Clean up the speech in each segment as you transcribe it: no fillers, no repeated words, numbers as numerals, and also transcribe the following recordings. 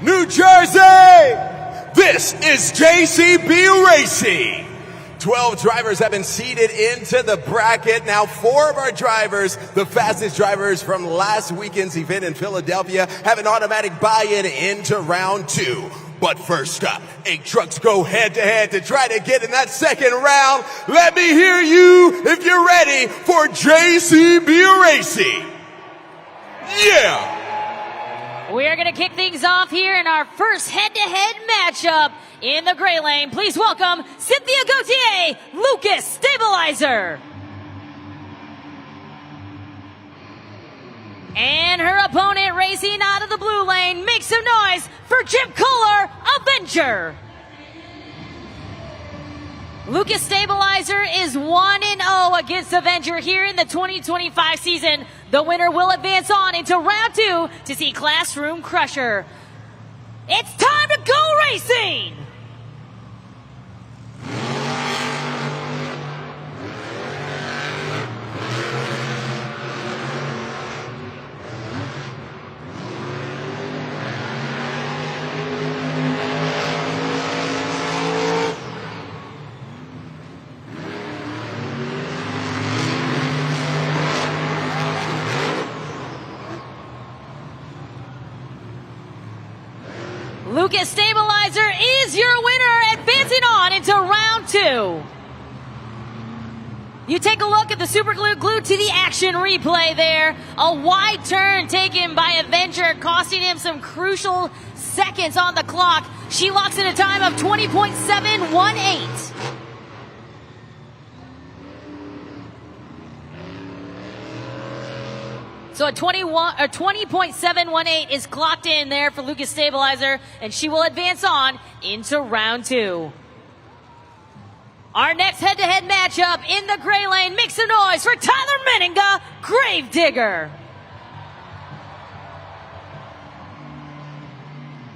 New Jersey, this is JCB Racing. 12 drivers have been seeded into the bracket. Now 4 of our drivers, the fastest drivers from last weekend's event in Philadelphia, have an automatic buy-in into round 2. But first up, 8 trucks go head-to-head to try to get in that second round. Let me hear you if you're ready for JCB Racing. Yeah! We're going to kick things off here in our first head-to-head matchup in the gray lane. Please welcome Cynthia Gauthier, Lucas Stabilizer. And her opponent racing out of the blue lane. Make some noise for Jim Kohler, Avenger. Lucas Stabilizer is 1-0 against Avenger here in the 2025 season. The winner will advance on into round 2 to see Classroom Crusher. It's time to go racing! Lucas Stabilizer is your winner, advancing on into round 2. You take a look at the super glue glued to the action replay there. A wide turn taken by Avenger, costing him some crucial seconds on the clock. She locks in a time of 20.718. So a 20.718 is clocked in there for Lucas Stabilizer, and she will advance on into round 2. Our next head-to-head matchup in the gray lane. Make some noise for Tyler Menninga, Gravedigger.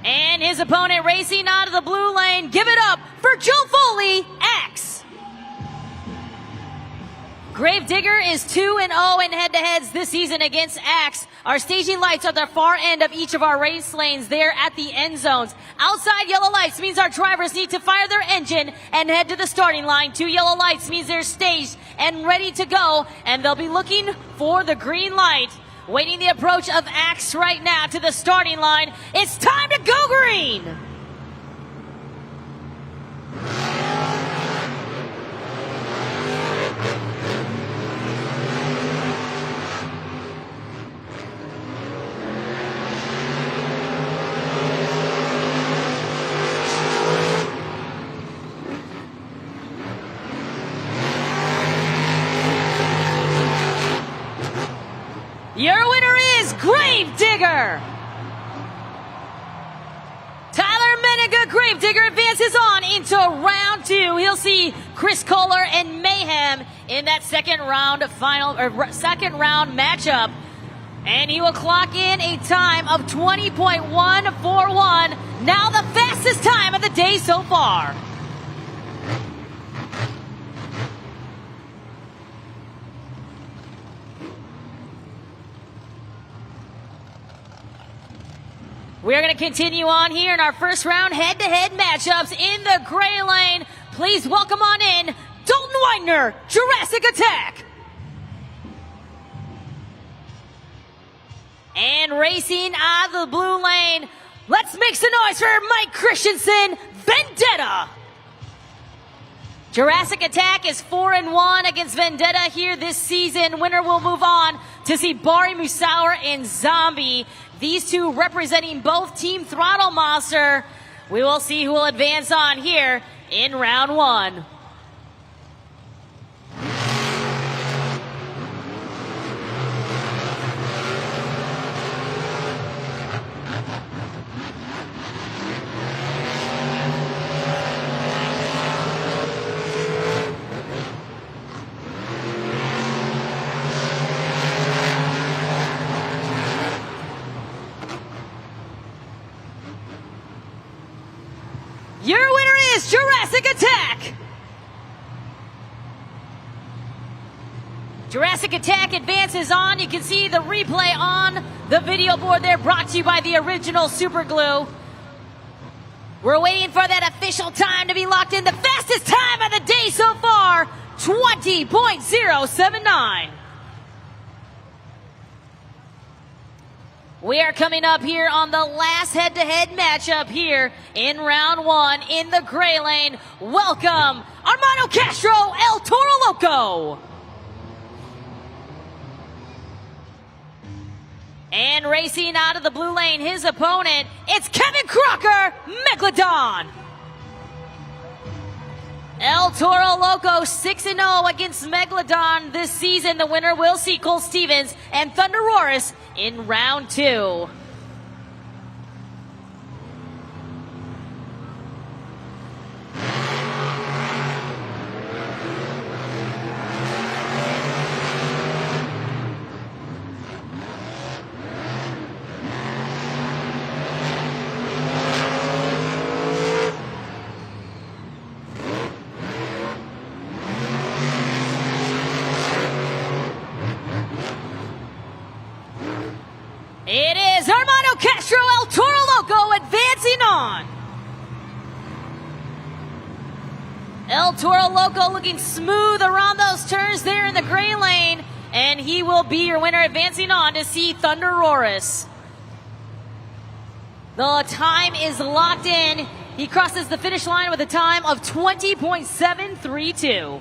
And his opponent racing out of the blue lane. Give it up for Joe Foley, Axe. Gravedigger is 2-0 in head-to-heads this season against Axe. Our staging lights are the far end of each of our race lanes there at the end zones. Outside yellow lights means our drivers need to fire their engine and head to the starting line. 2 yellow lights means they're staged and ready to go, and they'll be looking for the green light. Waiting the approach of Axe right now to the starting line. It's time to go green! Your winner is Gravedigger. Tyler Menninga, Gravedigger, advances on into round 2. He'll see Chris Kohler and Mayhem in that second round matchup. And he will clock in a time of 20.141. Now the fastest time of the day so far. We are going to continue on here in our first round head-to-head matchups in the gray lane. Please welcome on in Dalton Widener, Jurassic Attack. And racing out of the blue lane, let's make some noise for Mike Christensen, Vendetta. Jurassic Attack is 4-1 against Vendetta here this season. Winner will move on to see Bari Musauer and Zombie. These two representing both Team Throttle Monster. We will see who will advance on here in round 1. Your winner is Jurassic Attack. Jurassic Attack advances on. You can see the replay on the video board there, brought to you by the original Super Glue. We're waiting for that official time to be locked in. The fastest time of the day so far, 20.079. We are coming up here on the last head-to-head matchup here in round one in the gray lane. Welcome, Armando Castro, El Toro Loco. And racing out of the blue lane, his opponent, it's Kevin Crocker, Megalodon. El Toro Loco 6-0 against Megalodon this season. The winner will see Cole Stevens and Thunder Roris in round two. It is Armando Castro, El Toro Loco advancing on. El Toro Loco looking smooth around those turns there in the gray lane. And he will be your winner, advancing on to see Thunder Roris. The time is locked in. He crosses the finish line with a time of 20.732.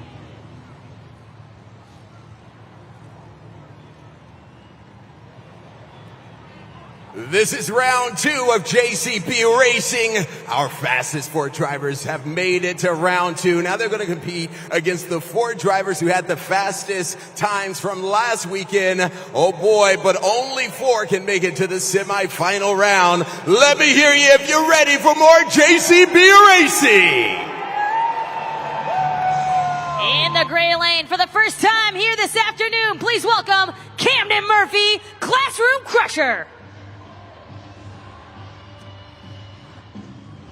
This is round two of JCB Racing. Our fastest four drivers have made it to round two. Now they're going to compete against the four drivers who had the fastest times from last weekend. Oh boy, but only four can make it to the semifinal round. Let me hear you if you're ready for more JCB Racing. In the gray lane for the first time here this afternoon, please welcome Camden Murphy, Classroom Crusher.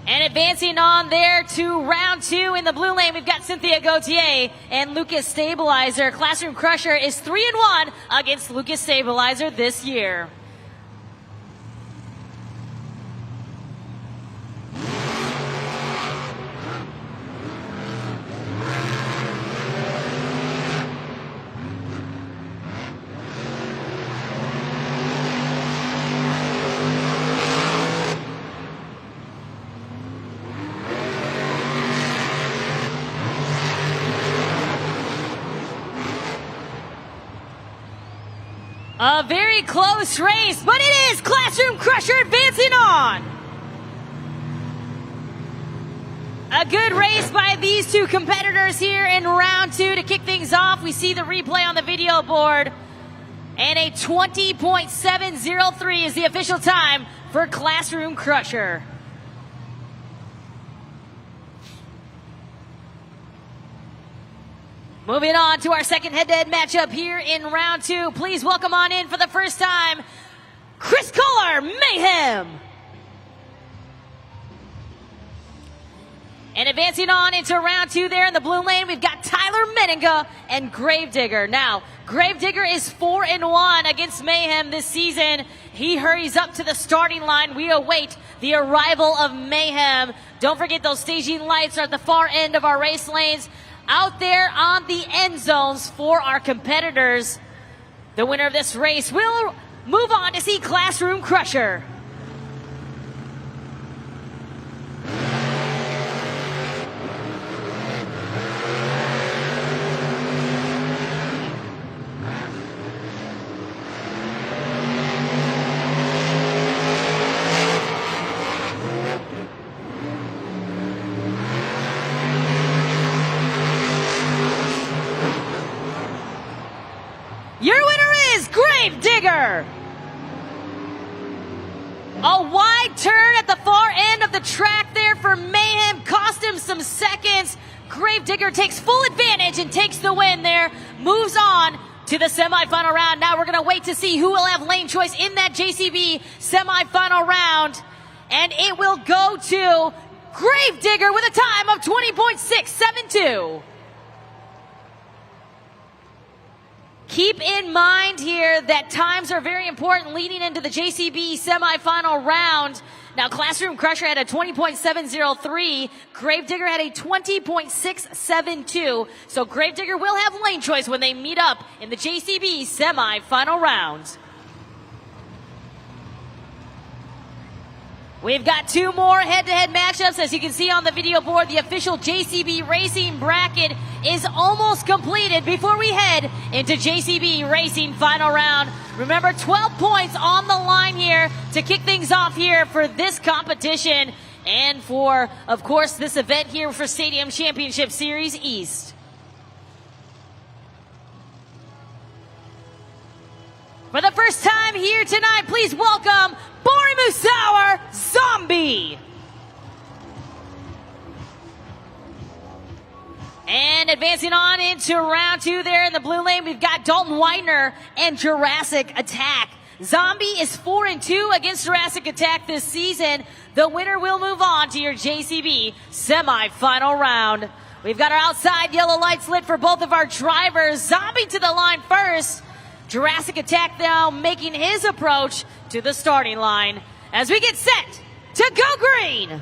And advancing on there to round two in the blue lane, we've got Cynthia Gauthier and Lucas Stabilizer. Classroom Crusher is 3-1 against Lucas Stabilizer this year. A very close race, but it is Classroom Crusher advancing on. A good race by these two competitors here in round two to kick things off. We see the replay on the video board. And a 20.703 is the official time for Classroom Crusher. Moving on to our second head-to-head matchup here in round two. Please welcome on in for the first time, Chris Kohler, Mayhem. And advancing on into round two there in the blue lane, we've got Tyler Meninga and Gravedigger. Now, Gravedigger is 4-1 against Mayhem this season. He hurries up to the starting line. We await the arrival of Mayhem. Don't forget those staging lights are at the far end of our race lanes. Out there on the end zones for our competitors. The winner of this race will move on to see Classroom Crusher. Your winner is Gravedigger. A wide turn at the far end of the track there for Mayhem cost him some seconds. Gravedigger takes full advantage and takes the win there. Moves on to the semifinal round. Now we're going to wait to see who will have lane choice in that JCB semifinal round. And it will go to Gravedigger with a time of 20.672. Keep in mind here that times are very important leading into the JCB semifinal round. Now, Classroom Crusher had a 20.703. Gravedigger had a 20.672. So Gravedigger will have lane choice when they meet up in the JCB semi-final round. We've got two more head-to-head matchups. As you can see on the video board, the official JCB Racing bracket is almost completed before we head into JCB Racing final round. Remember, 12 points on the line here to kick things off here for this competition and for, of course, this event here for Stadium Championship Series East. For the first time here tonight, please welcome Bori Musauer Zombie. And advancing on into round two there in the blue lane, we've got Dalton Widener and Jurassic Attack. Zombie is 4-2 against Jurassic Attack this season. The winner will move on to your JCB semi-final round. We've got our outside yellow lights lit for both of our drivers. Zombie to the line first. Jurassic Attack now making his approach to the starting line as we get set to go green.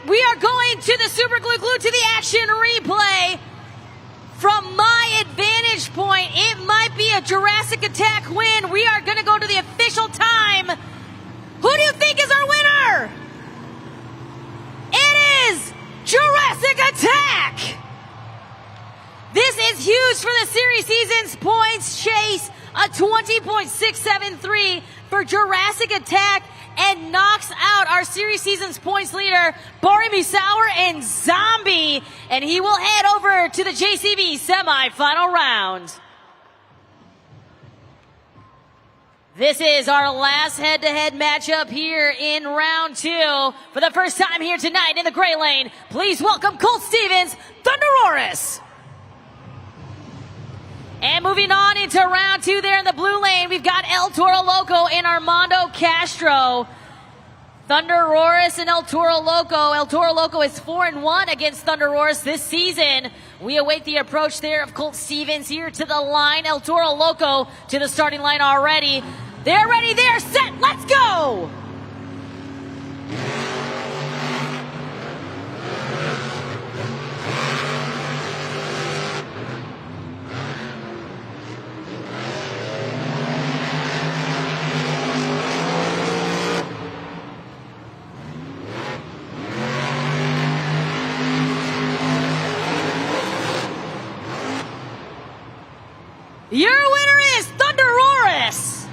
We are going to the Super Glue to the Action replay. From my advantage point, it might be a Jurassic Attack win. We are going to go to the official time. Who do you think is our winner? It is Jurassic Attack. This is huge for the series season's points chase. A 20.673 for Jurassic Attack, and knocks out our series season's points leader, Bori Musauer and Zombie, and he will head over to the JCB semi-final round. This is our last head-to-head matchup here in round two. For the first time here tonight in the gray lane, please welcome Colt Stevens, Thunderoris. And moving on into round two there in the blue lane, we've got El Toro Loco and Armando Castro. Thunderoris and El Toro Loco. El Toro Loco is 4-1 against Thunderoris this season. We await the approach there of Colt Stevens here to the line. El Toro Loco to the starting line already. They're ready, they're set, let's go! Your winner is Thunderoris.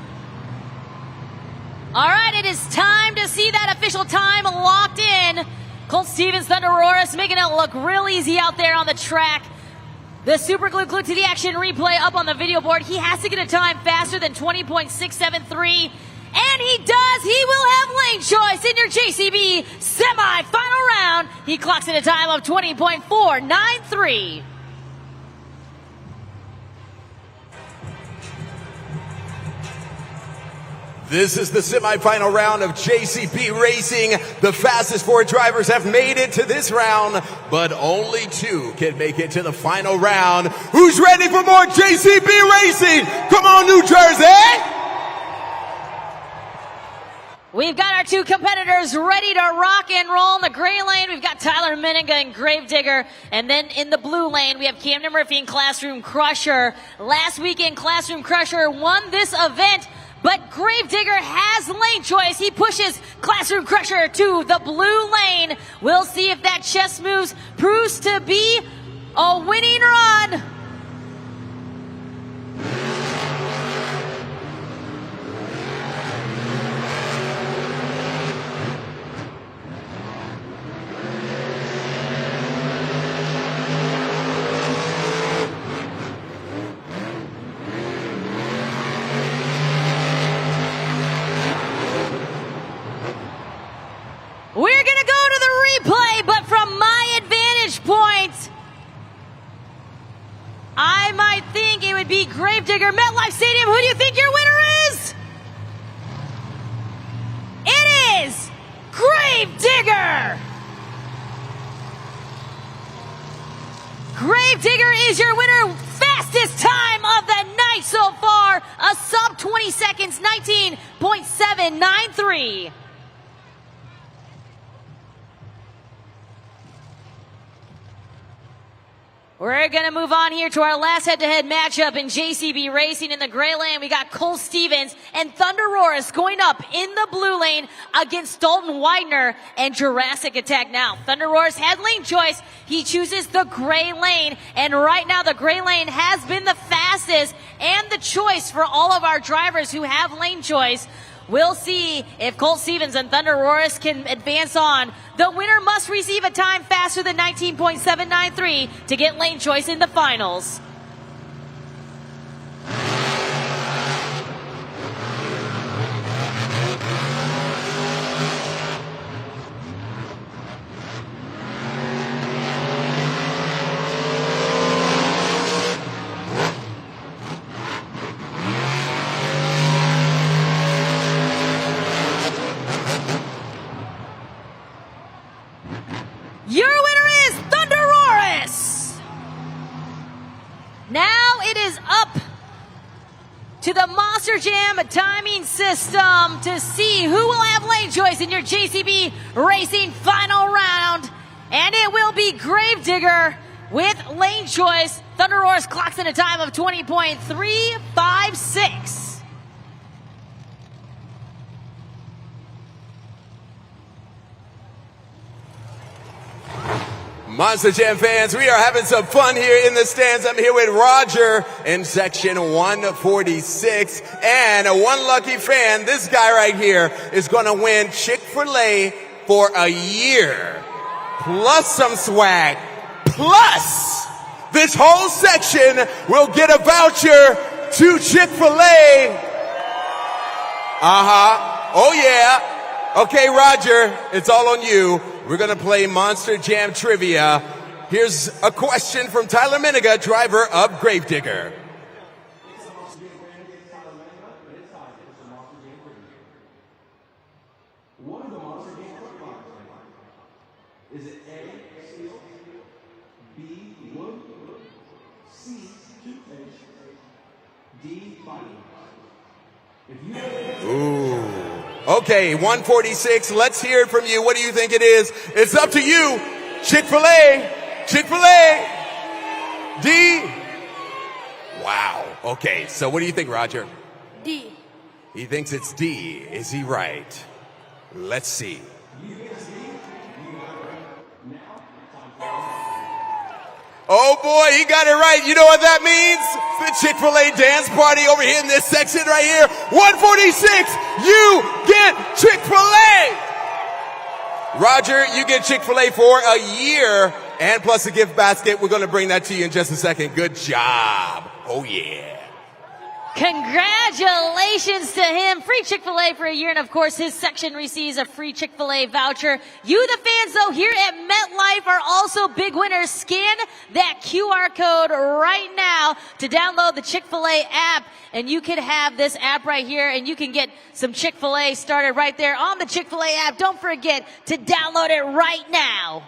All right, it is time to see that official time locked in. Colt Stevens, Thunderoris, making it look real easy out there on the track. The Super Glue to the Action replay up on the video board. He has to get a time faster than 20.673. And he does. He will have lane choice in your JCB semi-final round. He clocks in a time of 20.493. This is the semifinal round of JCB Racing. The fastest four drivers have made it to this round, but only two can make it to the final round. Who's ready for more JCB Racing? Come on, New Jersey! We've got our two competitors ready to rock and roll. In the gray lane, we've got Tyler Meninga and Gravedigger. And then in the blue lane, we have Camden Murphy and Classroom Crusher. Last weekend, Classroom Crusher won this event, but Gravedigger has lane choice. He pushes Classroom Crusher to the blue lane. We'll see if that chess moves proves to be a winning run. We're going to go to the replay, but from my advantage it be Gravedigger, MetLife Stadium? Who do you think your winner is? It is Gravedigger! Gravedigger is your winner. Fastest time of the night so far. A sub 20 seconds, 19.793. We're going to move on here to our last head-to-head matchup in JCB Racing. In the gray lane, we got Cole Stevens and Thunder Roarus going up in the blue lane against Dalton Widener and Jurassic Attack. Now, Thunder Roarus has lane choice. He chooses the gray lane, and right now the gray lane has been the fastest and the choice for all of our drivers who have lane choice. We'll see if Colt Stevens and Thunder Roarus can advance on. The winner must receive a time faster than 19.793 to get lane choice in the finals. Your winner is Thunder Roarus. Now it is up to the Monster Jam timing system to see who will have lane choice in your JCB Racing final round. And it will be Gravedigger with lane choice. Thunder Roarus clocks in a time of 20.356. Monster Jam fans, we are having some fun here in the stands. I'm here with Roger in section 146. And one lucky fan, this guy right here, is going to win Chick-fil-A for a year. Plus some swag. Plus, this whole section will get a voucher to Chick-fil-A. Oh yeah. Okay, Roger, it's all on you. We're going to play Monster Jam Trivia. Here's a question from Tyler Miniga, driver of Gravedigger. One of the Monster Jam quick is it A, steel, B, wood, C, toothpaste, D, body. If you Ooh. Okay, 146. Let's hear it from you. What do you think it is? It's up to you. Chick-fil-A. Chick-fil-A. D. Wow. Okay, so what do you think, Roger? D. He thinks it's D. Is he right? Let's see. Oh boy, he got it right. You know what that means? The Chick-fil-A dance party over here in this section right here. 146, you get Chick-fil-A. Roger, you get Chick-fil-A for a year and plus a gift basket. We're going to bring that to you in just a second. Good job. Oh yeah. Congratulations to him. Free Chick-fil-A for a year, and of course his section receives a free Chick-fil-A voucher. You, the fans, though, here at MetLife are also big winners. Scan that QR code right now to download the Chick-fil-A app, and you can have this app right here, and you can get some Chick-fil-A started right there on the Chick-fil-A app. Don't forget to download it right now.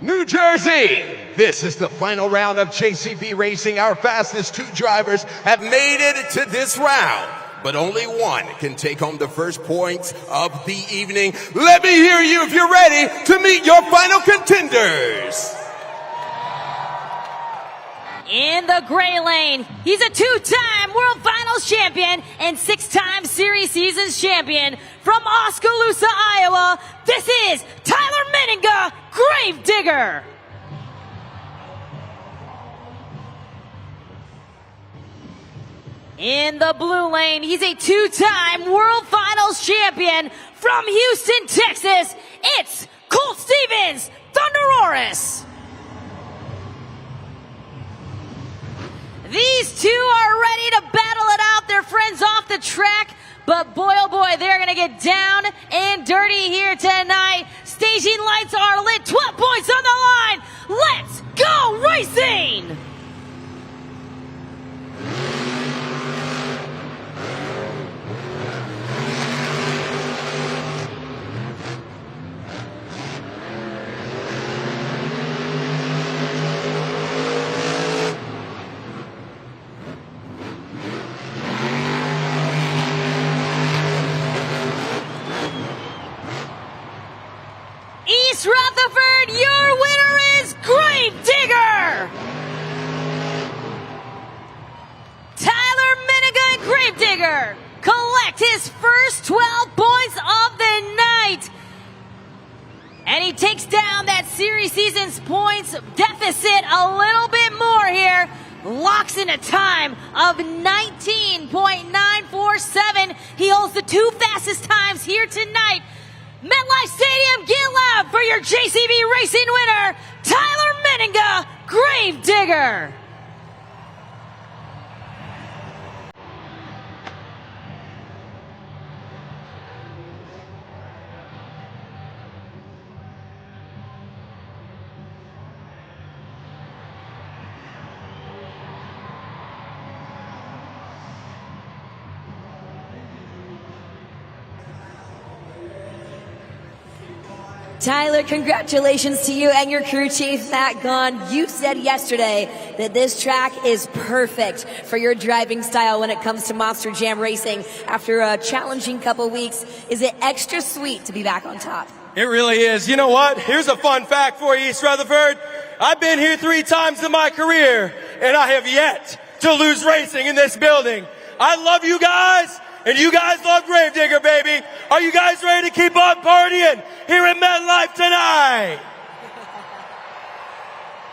New Jersey, this is the final round of JCB Racing. Our fastest two drivers have made it to this round. but only one can take home the first points of the evening. Let me hear you if you're ready to meet your final contenders. In the gray lane, he's a two-time World Finals champion and six-time Series Seasons champion. From Oskaloosa, Iowa, this is Tyler Menninga, Gravedigger. In the blue lane, he's a two-time World Finals champion. From Houston, Texas, it's Colt Stevens, Thunderoris. These two are ready to battle it out. Their friends off the track, but boy, oh boy, they're going to get down and dirty here tonight. Staging lights are lit, 12 points on the line. Let's go racing! East Rutherford, your winner is Gravedigger! Tyler Menninga and Gravedigger collect his first 12 points of the night. And he takes down that Series Seasons points deficit a little bit more here. Locks in a time of 19.947. He holds the two fastest times here tonight. MetLife Stadium, get loud for your JCB Racing winner, Tyler Menninga, Gravedigger. Tyler, congratulations to you and your crew chief, Matt Gahn. You said yesterday that this track is perfect for your driving style when it comes to Monster Jam racing. After a challenging couple weeks, is it extra sweet to be back on top? It really is. You know what? Here's a fun fact for you, East Rutherford. I've been here 3 times in my career, and I have yet to lose racing in this building. I love you guys. And you guys love Gravedigger, baby. Are you guys ready to keep on partying here at MetLife tonight?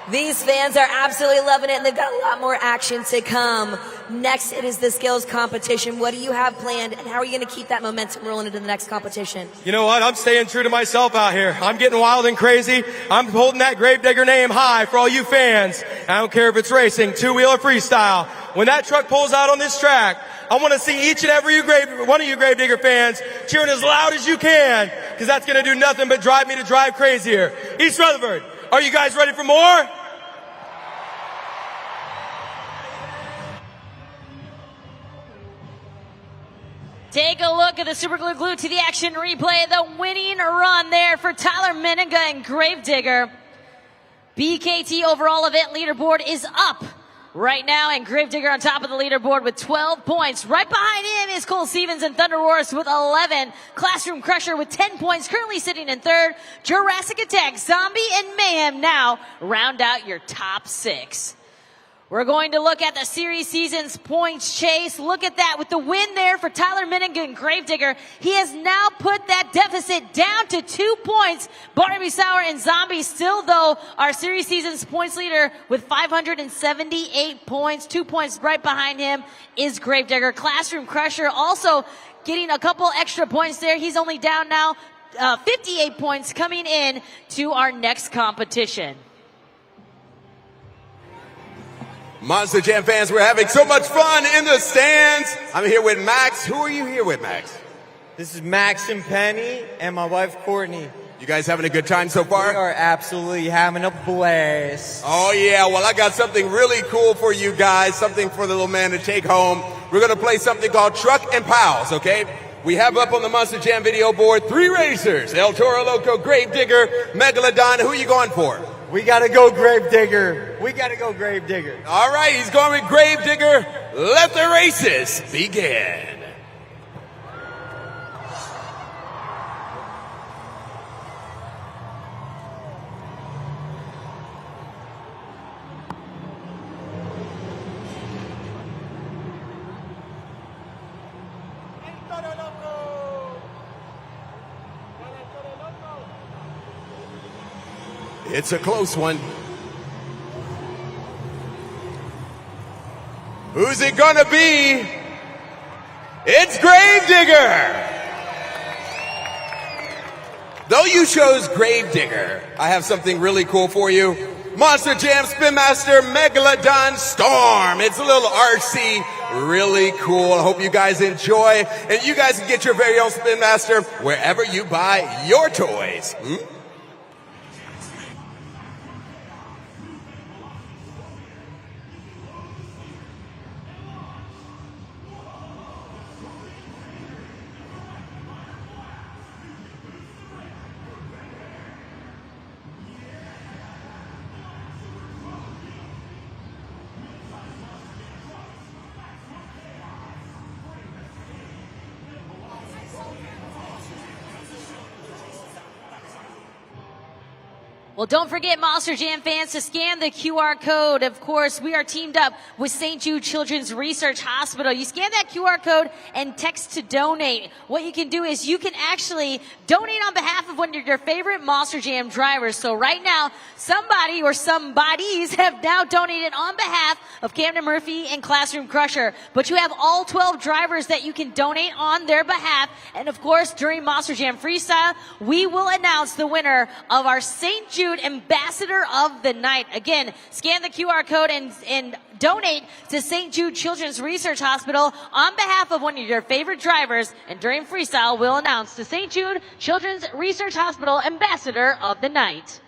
These fans are absolutely loving it, and they've got a lot more action to come. Next, it is the skills competition. What do you have planned, and how are you going to keep that momentum rolling into the next competition? You know what? I'm staying true to myself out here. I'm getting wild and crazy. I'm holding that Gravedigger name high for all you fans. I don't care if it's racing, two-wheel or freestyle. When that truck pulls out on this track, I want to see each and every one of you Gravedigger fans cheering as loud as you can, because that's going to do nothing but drive me to drive crazier. East Rutherford, are you guys ready for more? Take a look at the Super Glue Glued to the Action replay. The winning run there for Tyler Menninga and Gravedigger. BKT overall event leaderboard is up right now, and Gravedigger on top of the leaderboard with 12 points. Right behind him is Cole Stevens and Thunderoris with 11. Classroom Crusher with 10 points, currently sitting in third. Jurassic Attack, Zombie, and Mayhem now round out your top 6. We're going to look at the Series Seasons points chase. Look at that with the win there for Tyler Menninga and Gravedigger. He has now put that deficit down to 2 points. Barbie Sour and Zombie still, though, our Series Seasons points leader with 578 points. 2 points right behind him is Gravedigger. Classroom Crusher also getting a couple extra points there. He's only down now 58 points coming in to our next competition. Monster Jam fans, we're having so much fun in the stands. I'm here with Max. Who are you here with, Max? This is Max and Penny and my wife, Courtney. You guys having a good time so far? We are absolutely having a blast. Oh, yeah. Well, I got something really cool for you guys, something for the little man to take home. We're going to play something called Truck and Pals, okay? We have up on the Monster Jam video board 3 racers, El Toro Loco, Gravedigger, Megalodon. Who are you going for? We got to go Gravedigger. We got to go Gravedigger. All right, he's going with Gravedigger. Let the races begin. It's a close one. Who's it gonna be? It's Gravedigger! Though you chose Gravedigger, I have something really cool for you. Monster Jam Spin Master Megalodon Storm. It's a little RC, really cool. I hope you guys enjoy. And you guys can get your very own Spin Master wherever you buy your toys. Well, don't forget, Monster Jam fans, to scan the QR code. Of course, we are teamed up with St. Jude Children's Research Hospital. You scan that QR code and text to donate. What you can do is you can actually donate on behalf of one of your favorite Monster Jam drivers. So right now, somebody or somebodies have now donated on behalf of Camden Murphy and Classroom Crusher. But you have all 12 drivers that you can donate on their behalf. And of course, during Monster Jam Freestyle, we will announce the winner of our St. Jude Ambassador of the Night. Again, scan the QR code and donate to St. Jude Children's Research Hospital on behalf of one of your favorite drivers. And during Freestyle, we'll announce the St. Jude Children's Research Hospital Ambassador of the Night.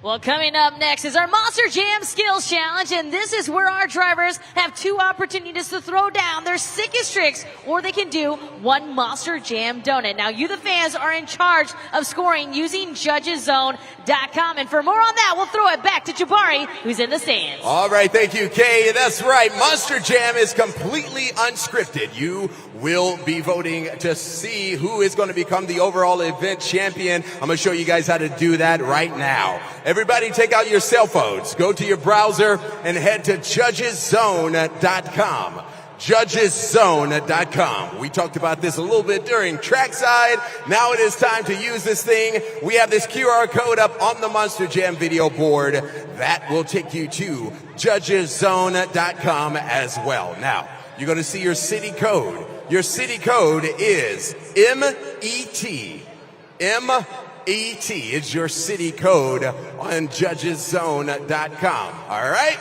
Well, coming up next is our Monster Jam Skills Challenge, and this is where our drivers have 2 opportunities to throw down their sickest tricks, or they can do 1 Monster Jam donut. Now, you, the fans, are in charge of scoring using judgeszone.com, and for more on that, we'll throw it back to Jabari, who's in the stands. All right, thank you, Kay. That's right. Monster Jam is completely unscripted. You will be voting to see who is going to become the overall event champion. I'm going to show you guys how to do that right now. Everybody take out your cell phones, go to your browser, and head to judgeszone.com. Judgeszone.com. We talked about this a little bit during trackside. Now it is time to use this thing. We have this QR code up on the Monster Jam video board. That will take you to judgeszone.com as well. Now, you're going to see your city code. Your city code is MET. MET is your city code on judgeszone.com. All right?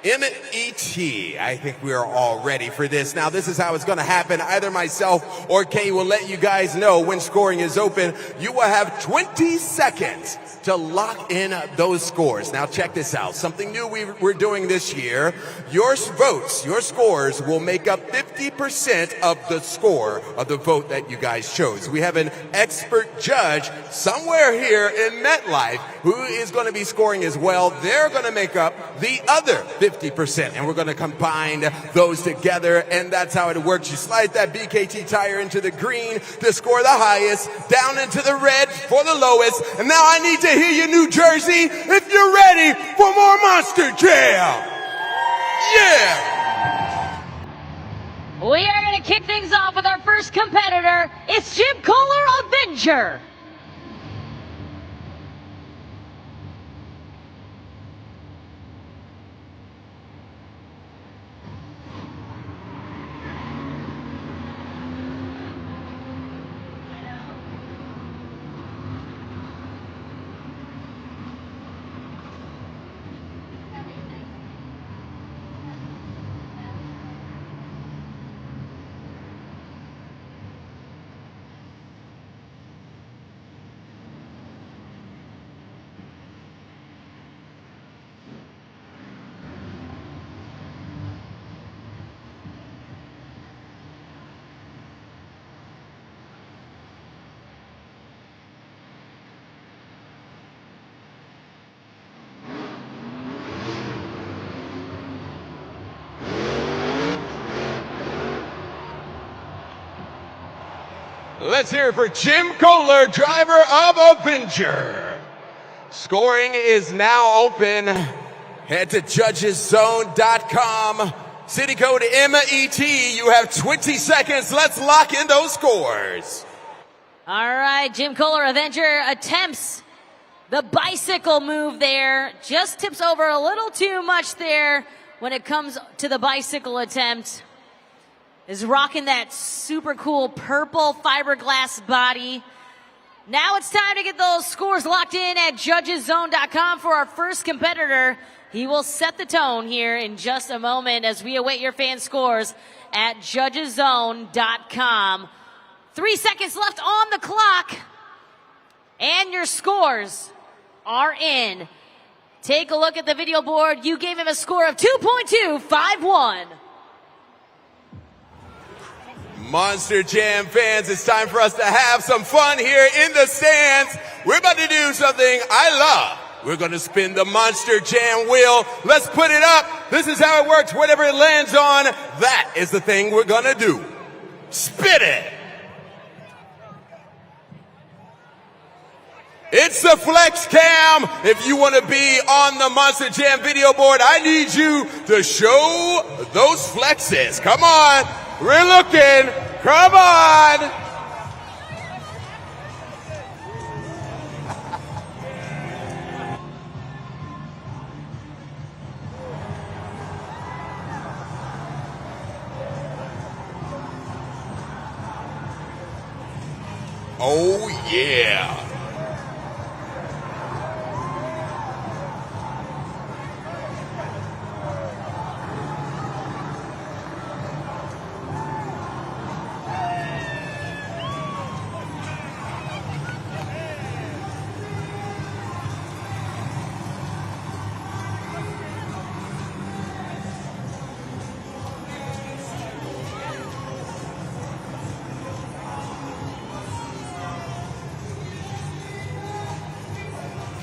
MET. I think we are all ready for this. Now, this is how it's going to happen. Either myself or Kay will let you guys know when scoring is open. You will have 20 seconds to lock in those scores. Now, check this out. Something new we're doing this year. Your votes, your scores will make up 50% of the score of the vote that you guys chose. We have an expert judge somewhere here in MetLife who is going to be scoring as well. They're going to make up the other 50%, and we're going to combine those together, and that's how it works. You slide that BKT tire into the green to score the highest, down into the red for the lowest, and now I need to hear you, New Jersey, if you're ready for more Monster Jam. Yeah! We are going to kick things off with our first competitor. It's Jim Kohler Avenger. Let's hear it for Jim Kohler, driver of Avenger. Scoring is now open. Head to judgeszone.com. City code MET. You have 20 seconds. Let's lock in those scores. All right, Jim Kohler, Avenger, attempts the bicycle move there. Just tips over a little too much there when it comes to the bicycle attempt. Is rocking that super cool purple fiberglass body. Now it's time to get those scores locked in at judgeszone.com for our first competitor. He will set the tone here in just a moment as we await your fan scores at judgeszone.com. 3 seconds left on the clock, and your scores are in. Take a look at the video board. You gave him a score of 2.251. Monster Jam fans, it's time for us to have some fun here in the stands. We're about to do something I love. We're going to spin the Monster Jam wheel. Let's put it up. This is how it works. Whatever it lands on, that is the thing we're going to do. Spin it. It's the Flex Cam. If you want to be on the Monster Jam video board, I need you to show those flexes. Come on. We're looking. Come on. Oh, yeah.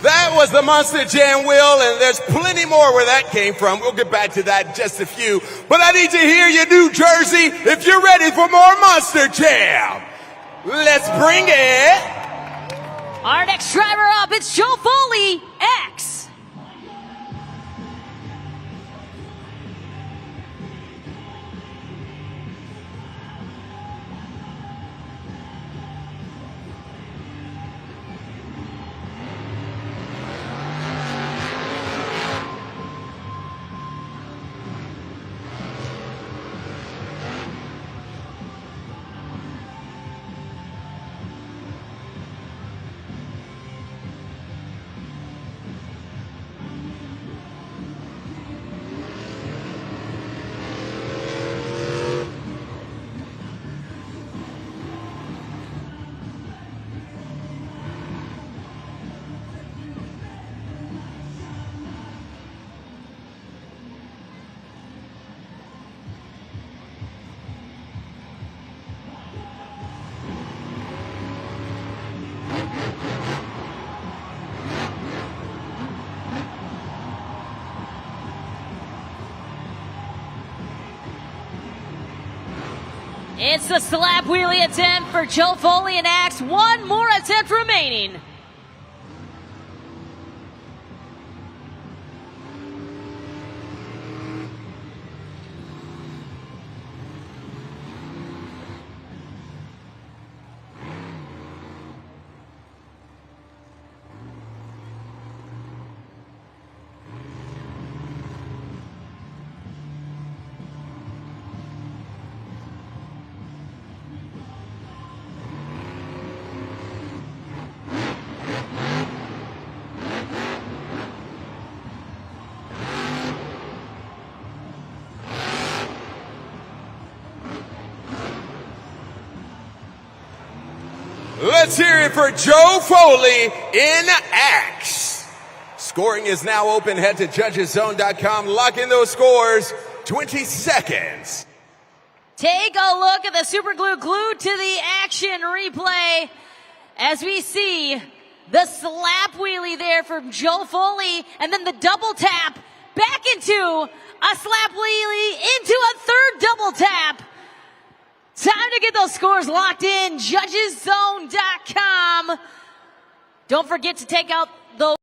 That was the Monster Jam wheel, and there's plenty more where that came from. We'll get back to that in just a few. But I need to hear you, New Jersey, if you're ready for more Monster Jam. Let's bring it. Our next driver up, it's Joe Foley, X. It's the slap wheelie attempt for Joe Foley and Axe. One more attempt remaining. Let's hear it for Joe Foley in Axe. Scoring is now open. Head to judgeszone.com. Lock in those scores. 20 seconds. Take a look at the super glue glued to the action replay as we see the slap wheelie there from Joe Foley, and then the double tap back into a slap wheelie into a third double tap. Time to get those scores locked in, judgeszone.com. Don't forget to take out those.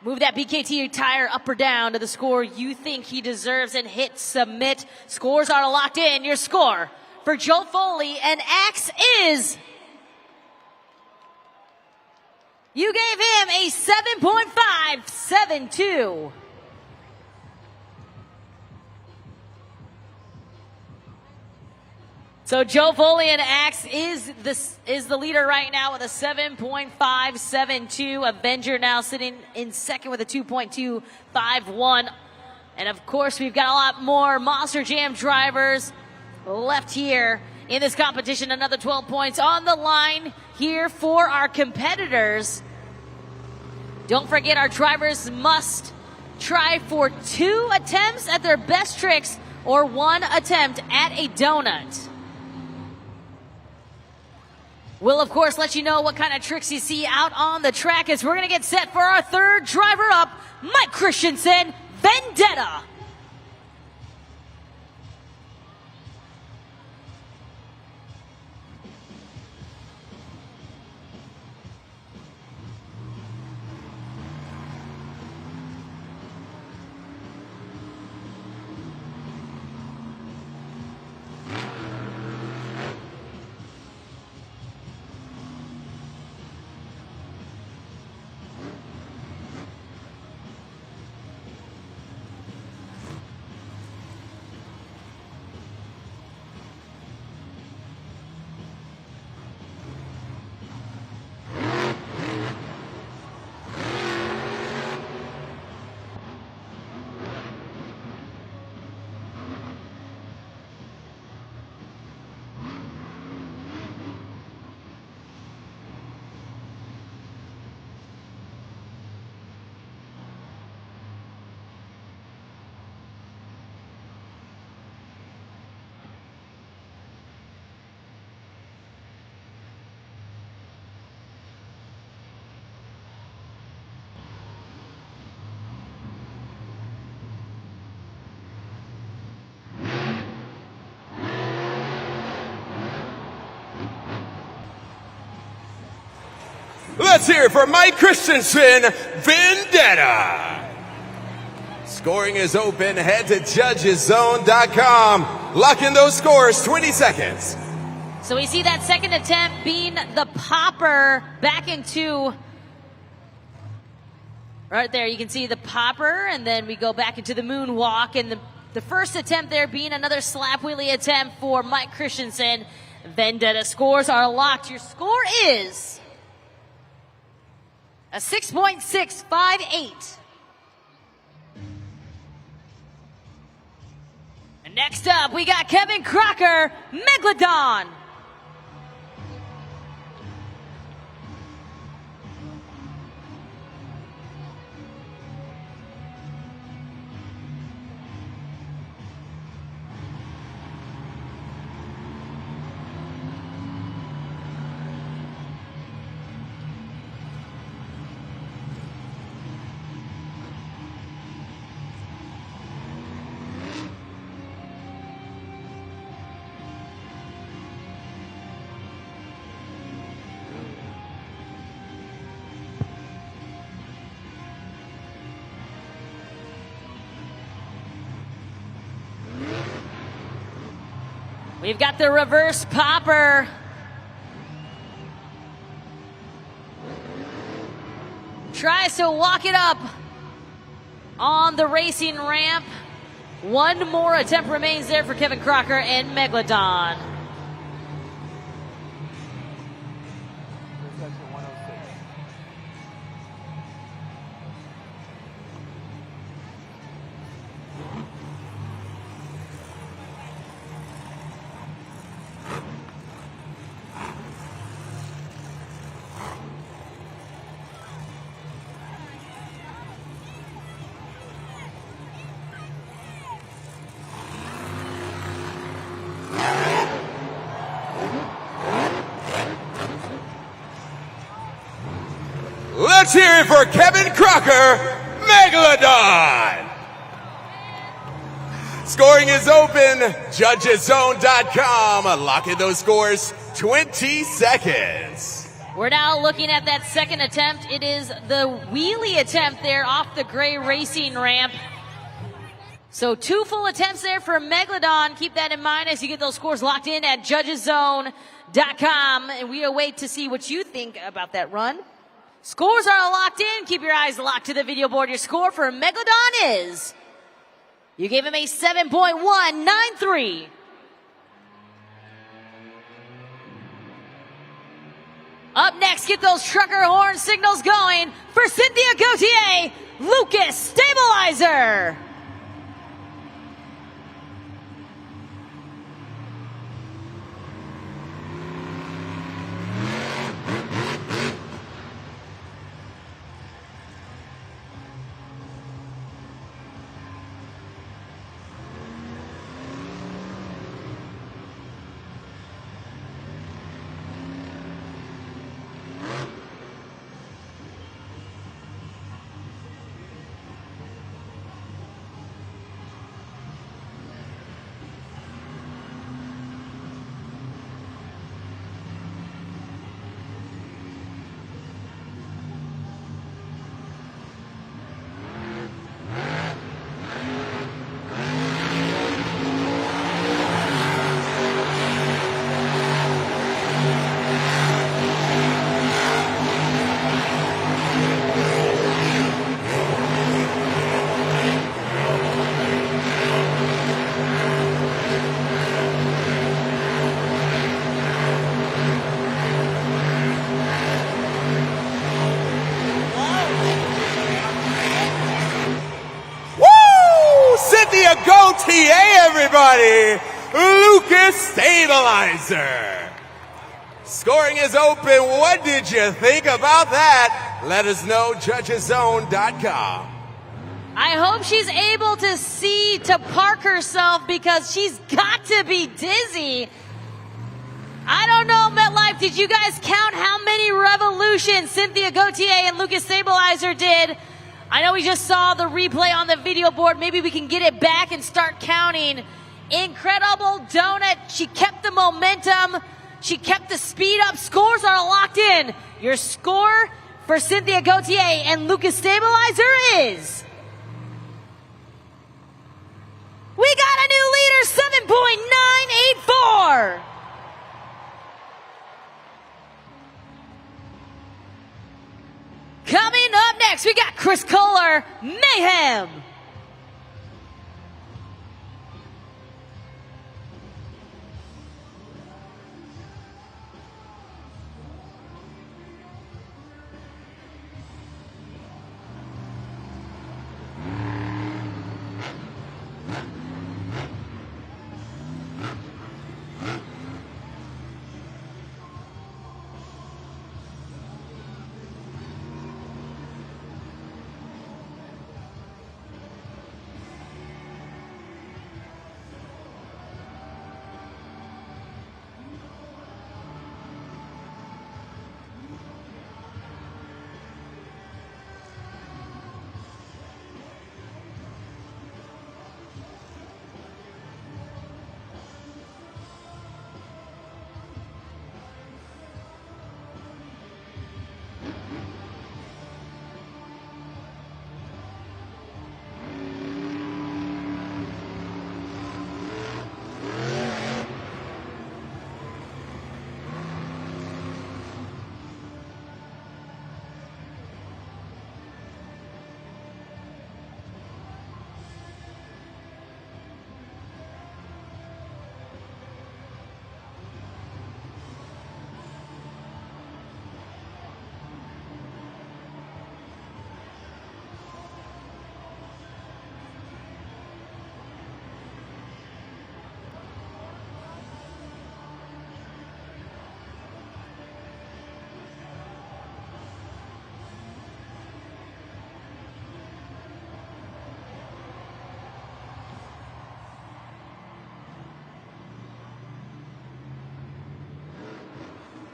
Move that BKT tire up or down to the score you think he deserves and hit submit. Scores are locked in. Your score for Joe Foley and Axe is... You gave him a 7.572. So Joe Foley and Axe is the leader right now with a 7.572. Avenger now sitting in second with a 2.251. And of course, we've got a lot more Monster Jam drivers left here in this competition. Another 12 points on the line here for our competitors. Don't forget, our drivers must try for 2 attempts at their best tricks or 1 attempt at a donut. We'll, of course, let you know what kind of tricks you see out on the track as we're going to get set for our third driver up, Mike Christensen, Vendetta. Let's hear it for Mike Christensen, Vendetta. Scoring is open. Head to judgeszone.com. Lock in those scores, 20 seconds. So we see that second attempt being the popper back into... Right there, you can see the popper, and then we go back into the moonwalk, and the first attempt there being another slap wheelie attempt for Mike Christensen. Vendetta scores are locked. Your score is a 6.658. And next up, we got Kevin Crocker, Megalodon. We've got the reverse popper. Tries to walk it up on the racing ramp. One more attempt remains there for Kevin Crocker and Megalodon. Let's hear it for Kevin Crocker, Megalodon. Scoring is open. Judgeszone.com. Lock in those scores. 20 seconds. We're now looking at that second attempt. It is the wheelie attempt there off the gray racing ramp. So 2 full attempts there for Megalodon. Keep that in mind as you get those scores locked in at Judgeszone.com. And we await to see what you think about that run. Scores are locked in. Keep your eyes locked to the video board. Your score for Megalodon is, you gave him a 7.193. Up next, get those trucker horn signals going for Cynthia Gauthier, Lucas Stabilizer. Gauthier, everybody! Lucas Stabilizer. Scoring is open. What did you think about that? Let us know, Judgeszone.com. I hope she's able to see to park herself because she's got to be dizzy. I don't know, MetLife, did you guys count how many revolutions Cynthia Gauthier and Lucas Stabilizer did? I know we just saw the replay on the video board. Maybe we can get it back and start counting. Incredible donut. She kept the momentum. She kept the speed up. Scores are locked in. Your score for Cynthia Gauthier and Lucas Stabilizer is... we got a new leader, 7.984. Coming up next, we got Chris Kohler, Mayhem.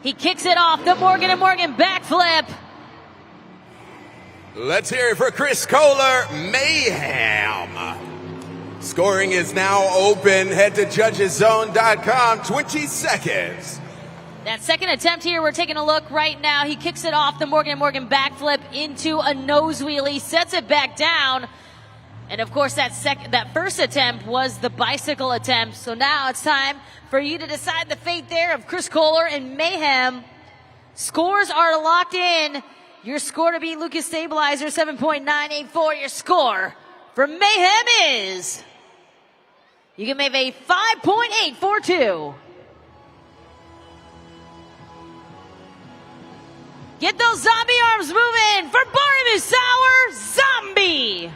He kicks it off, the Morgan & Morgan backflip. Let's hear it for Chris Kohler, Mayhem. Scoring is now open. Head to judgeszone.com. 20 seconds. That second attempt here, we're taking a look right now. He kicks it off the Morgan & Morgan backflip into a nose wheelie, sets it back down. And of course, that first attempt was the bicycle attempt. So now it's time for you to decide the fate there of Chris Kohler and Mayhem. Scores are locked in. Your score to beat Lucas Stabilizer, 7.984. Your score for Mayhem is, you can make a 5.842. Get those zombie arms moving for Barmy Sour Zombie.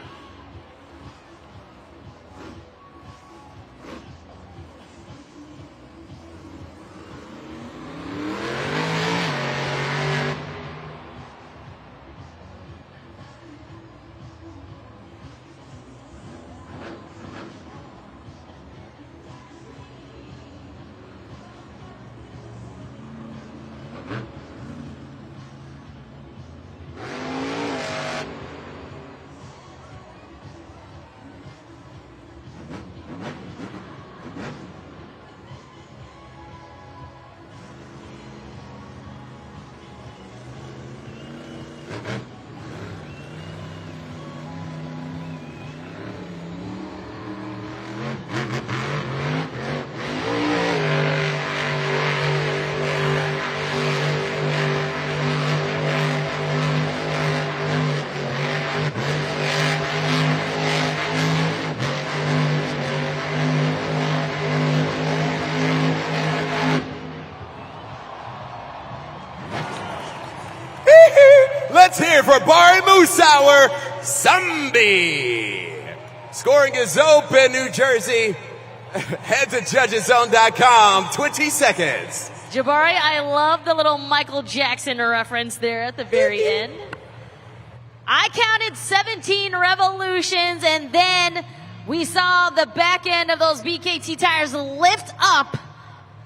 Let's hear for Barry Moosauer, Zombie. Scoring is open, New Jersey. Head to judgeszone.com. 20 seconds. Jabari, I love the little Michael Jackson reference there at the very end. I counted 17 revolutions, and then we saw the back end of those BKT tires lift up.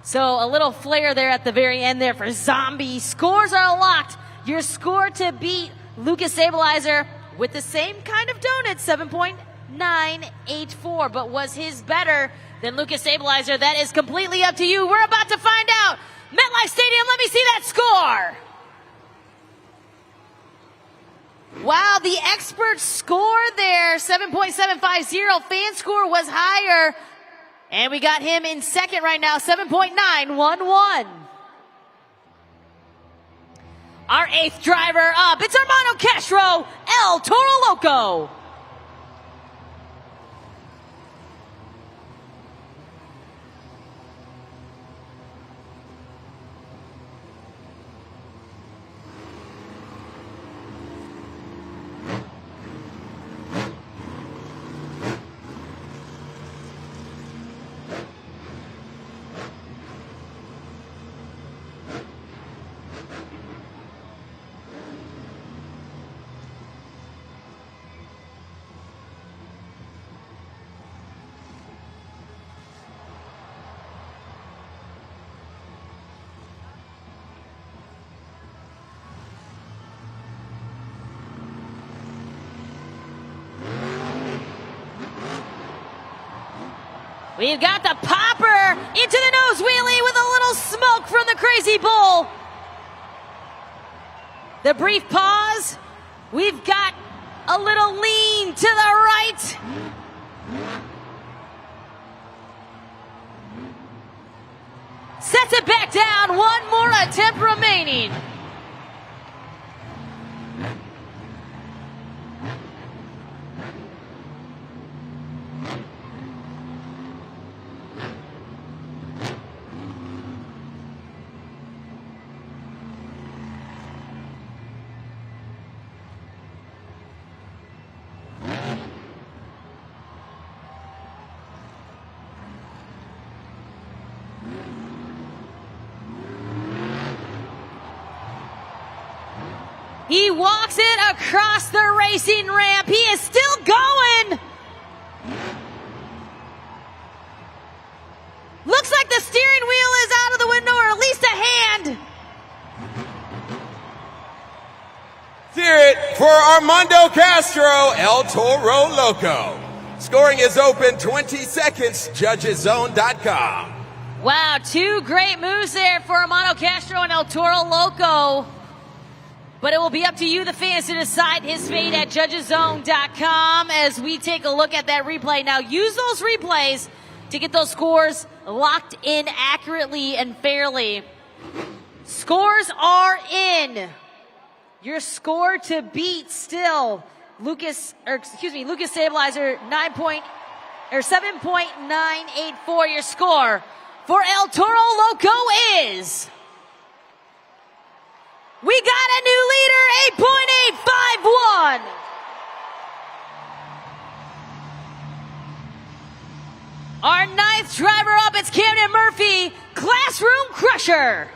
So a little flare there at the very end there for Zombie. Scores are locked. Your score to beat Lucas Stabilizer with the same kind of donut, 7.984. But was his better than Lucas Stabilizer? That is completely up to you. We're about to find out. MetLife Stadium, let me see that score. Wow, the expert score there, 7.750. Fan score was higher. And we got him in second right now, 7.911. Our eighth driver up, it's Armando Castro, El Toro Loco. We've got the popper into the nose wheelie with a little smoke from the Crazy Bull. The brief pause. We've got a little lean to the right. Sets it back down. One more attempt remaining. He walks it across the racing ramp. He is still going. Looks like the steering wheel is out of the window, or at least a hand. Hear it for Armando Castro, El Toro Loco. Scoring is open, 20 seconds, judgeszone.com. Wow, two great moves there for Armando Castro and El Toro Loco. But it will be up to you, the fans, to decide his fate at judgeszone.com as we take a look at that replay. Now, use those replays to get those scores locked in accurately and fairly. Scores are in. Your score to beat still, Lucas Stabilizer 7.984. Your score for El Toro Loco is, we got a new leader, 8.851. Our ninth driver up, it's Camden Murphy, Classroom Crusher.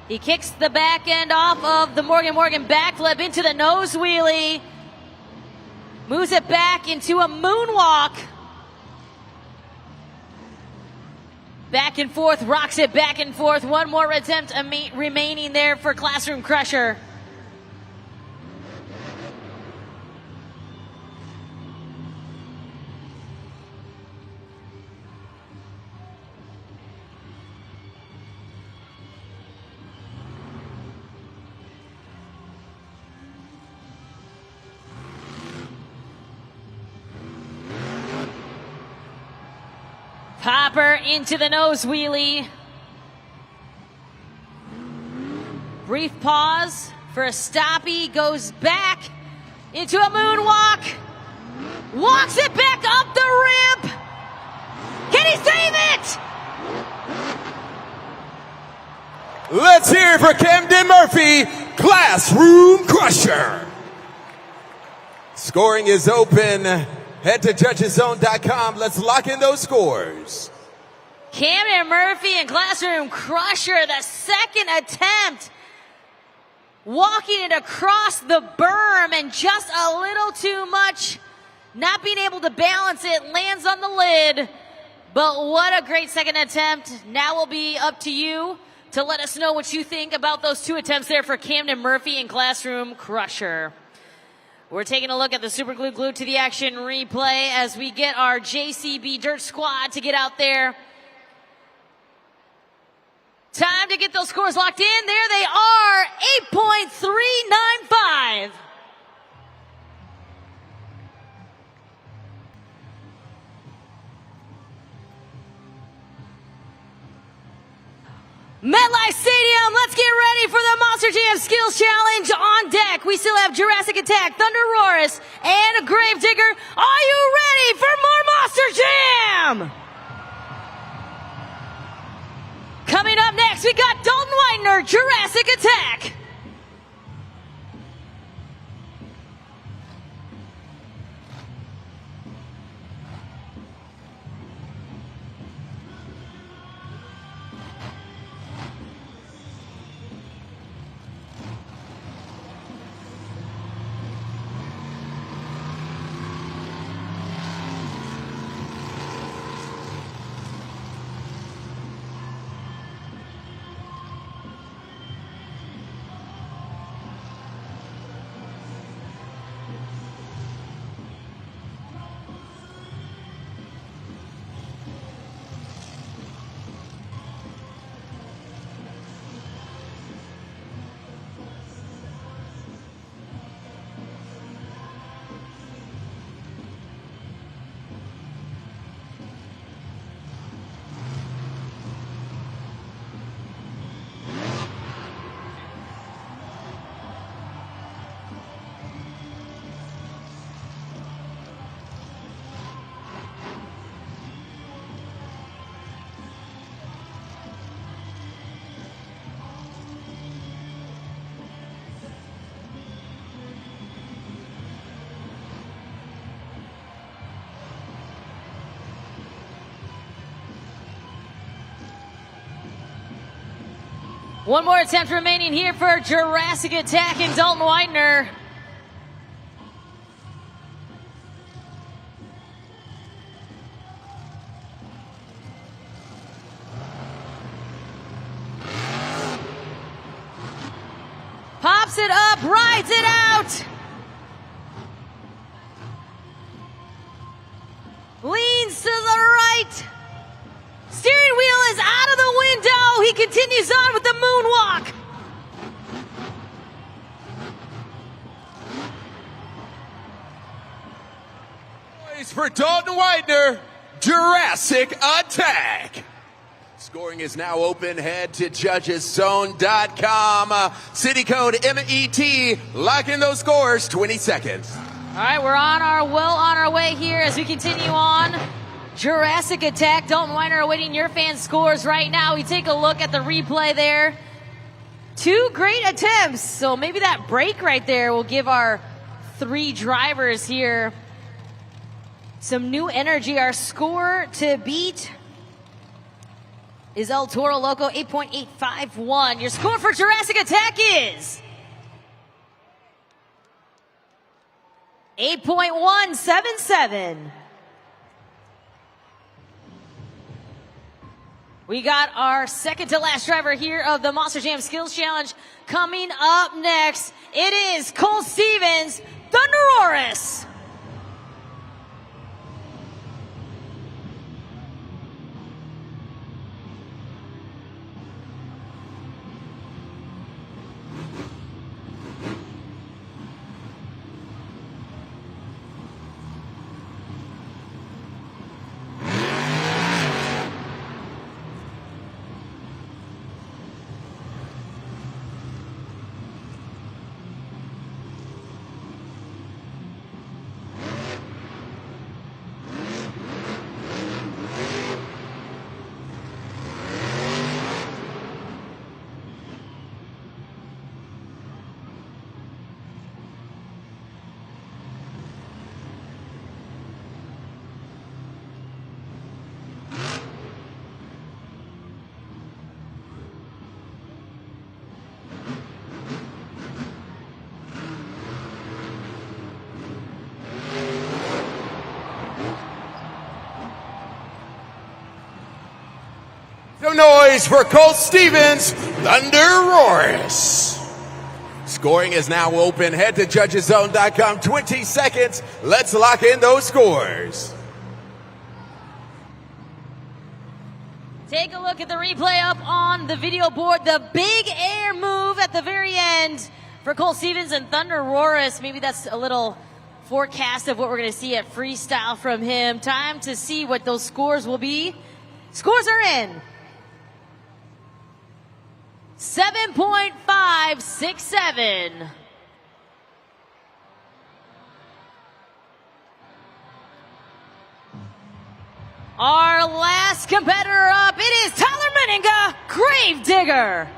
He kicks the back end off of the Morgan backflip into the nose wheelie. Moves it back into a moonwalk. Back and forth, rocks it back and forth. One more attempt remaining there for Classroom Crusher. Popper into the nose wheelie. Brief pause for a stoppie, goes back into a moonwalk. Walks it back up the ramp. Can he save it? Let's hear it for Camden Murphy, Classroom Crusher. Scoring is open. Head to judgeszone.com. Let's lock in those scores. Camden Murphy and Classroom Crusher, the second attempt. Walking it across the berm and just a little too much. Not being able to balance it, lands on the lid. But what a great second attempt. Now will be up to you to let us know what you think about those two attempts there for Camden Murphy and Classroom Crusher. We're taking a look at the Super Glued to the Action replay as we get our JCB Dirt Squad to get out there. Time to get those scores locked in. There they are, 8.395. MetLife Stadium, let's get ready for the Monster Jam Skills Challenge on deck. We still have Jurassic Attack, Thunder Roarus, and Gravedigger. Are you ready for more Monster Jam? Coming up next, we got Dalton Whitener, Jurassic Attack. One more attempt remaining here for Jurassic Attack and Dalton Widener. Pops it up, rides it out. Leans to the right. Steering wheel is out of the window. He continues on with the moonwalk. Points for Dalton Widener, Jurassic Attack. Scoring is now open. Head to judgeszone.com. City code MET. Lock in those scores. 20 seconds. All right, we're on our way here as we continue on. Jurassic Attack, Dalton Widener awaiting your fans' scores right now. We take a look at the replay there. 2 great attempts, so maybe that break right there will give our 3 drivers here some new energy. Our score to beat is El Toro Loco, 8.851. Your score for Jurassic Attack is 8.177. We got our second to last driver here of the Monster Jam Skills Challenge. Coming up next, it is Cole Stevens, Thunderoris. No noise for Colt Stevens, Thunderoris. Scoring is now open. Head to judgeszone.com. 20 seconds. Let's lock in those scores. Take a look at the replay up on the video board. The big air move at the very end for Cole Stevens and Thunderoris. Maybe that's a little forecast of what we're going to see at Freestyle from him. Time to see what those scores will be. Scores are in. 7.567. Our last competitor up, it is Tyler Meninga, Gravedigger.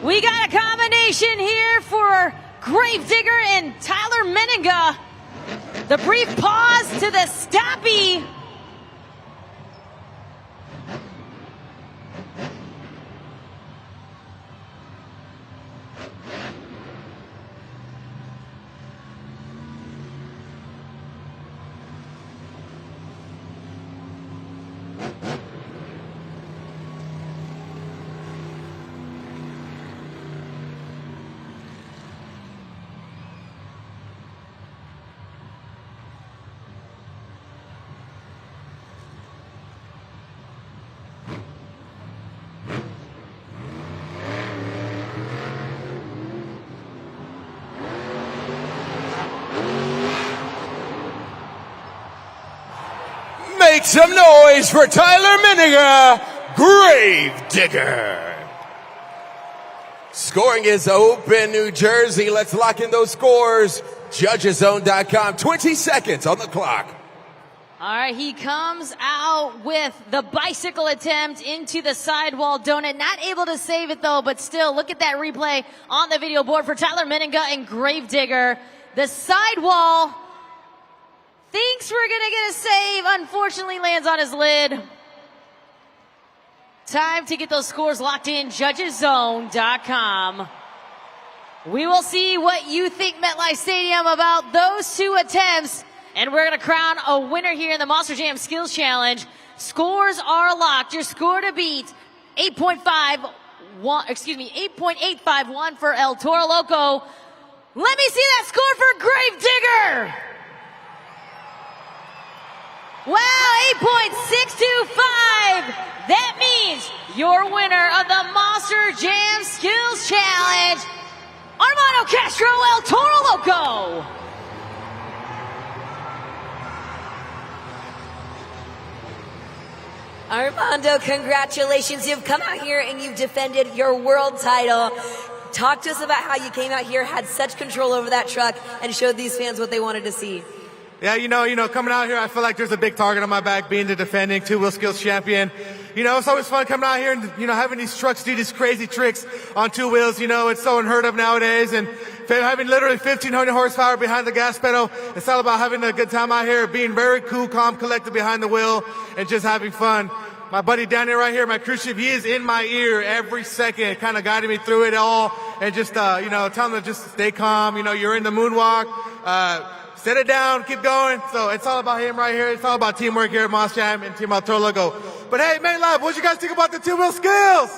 We got a combination here for Gravedigger and Tyler Meninga. The brief pause to the stoppie. make some noise for Tyler Miniger, Grave Digger. Scoring is open, New Jersey. Let's lock in those scores. Judgeszone.com, 20 seconds on the clock. All right, he comes out with the bicycle attempt into the sidewall donut. Not able to save it though, but still, look at that replay on the video board for Tyler Miniger and Gravedigger. The sidewall thinks we're gonna get a save, unfortunately lands on his lid. Time to get those scores locked in, Judgeszone.com. We will see what you think, MetLife Stadium, about those two attempts. And we're going to crown a winner here in the Monster Jam Skills Challenge. Scores are locked. Your score to beat, 8.851 for El Toro Loco. Let me see that score for Gravedigger. Wow, 8.625. That means your winner of the Monster Jam Skills Challenge, Armando Castro, El Toro Loco. Armando, congratulations. You've come out here and you've defended your world title. Talk to us about how you came out here, had such control over that truck, and showed these fans what they wanted to see. Yeah, you know, coming out here, I feel like there's a big target on my back, being the defending two-wheel skills champion. You know, it's always fun coming out here and, you know, having these trucks do these crazy tricks on two wheels. You know, it's so unheard of nowadays. And having literally 1,500 horsepower behind the gas pedal, it's all about having a good time out here, being very cool, calm, collected behind the wheel, and just having fun. My buddy Daniel right here, my cruise ship, he is in my ear every second, kind of guiding me through it all, and just, you know, telling me to just stay calm. You know, you're in the moonwalk. Set it down, keep going. So it's all about him right here. It's all about teamwork here at Monster Jam and Team Toro Loco. But hey, man, live, what you guys think about the two-wheel skills?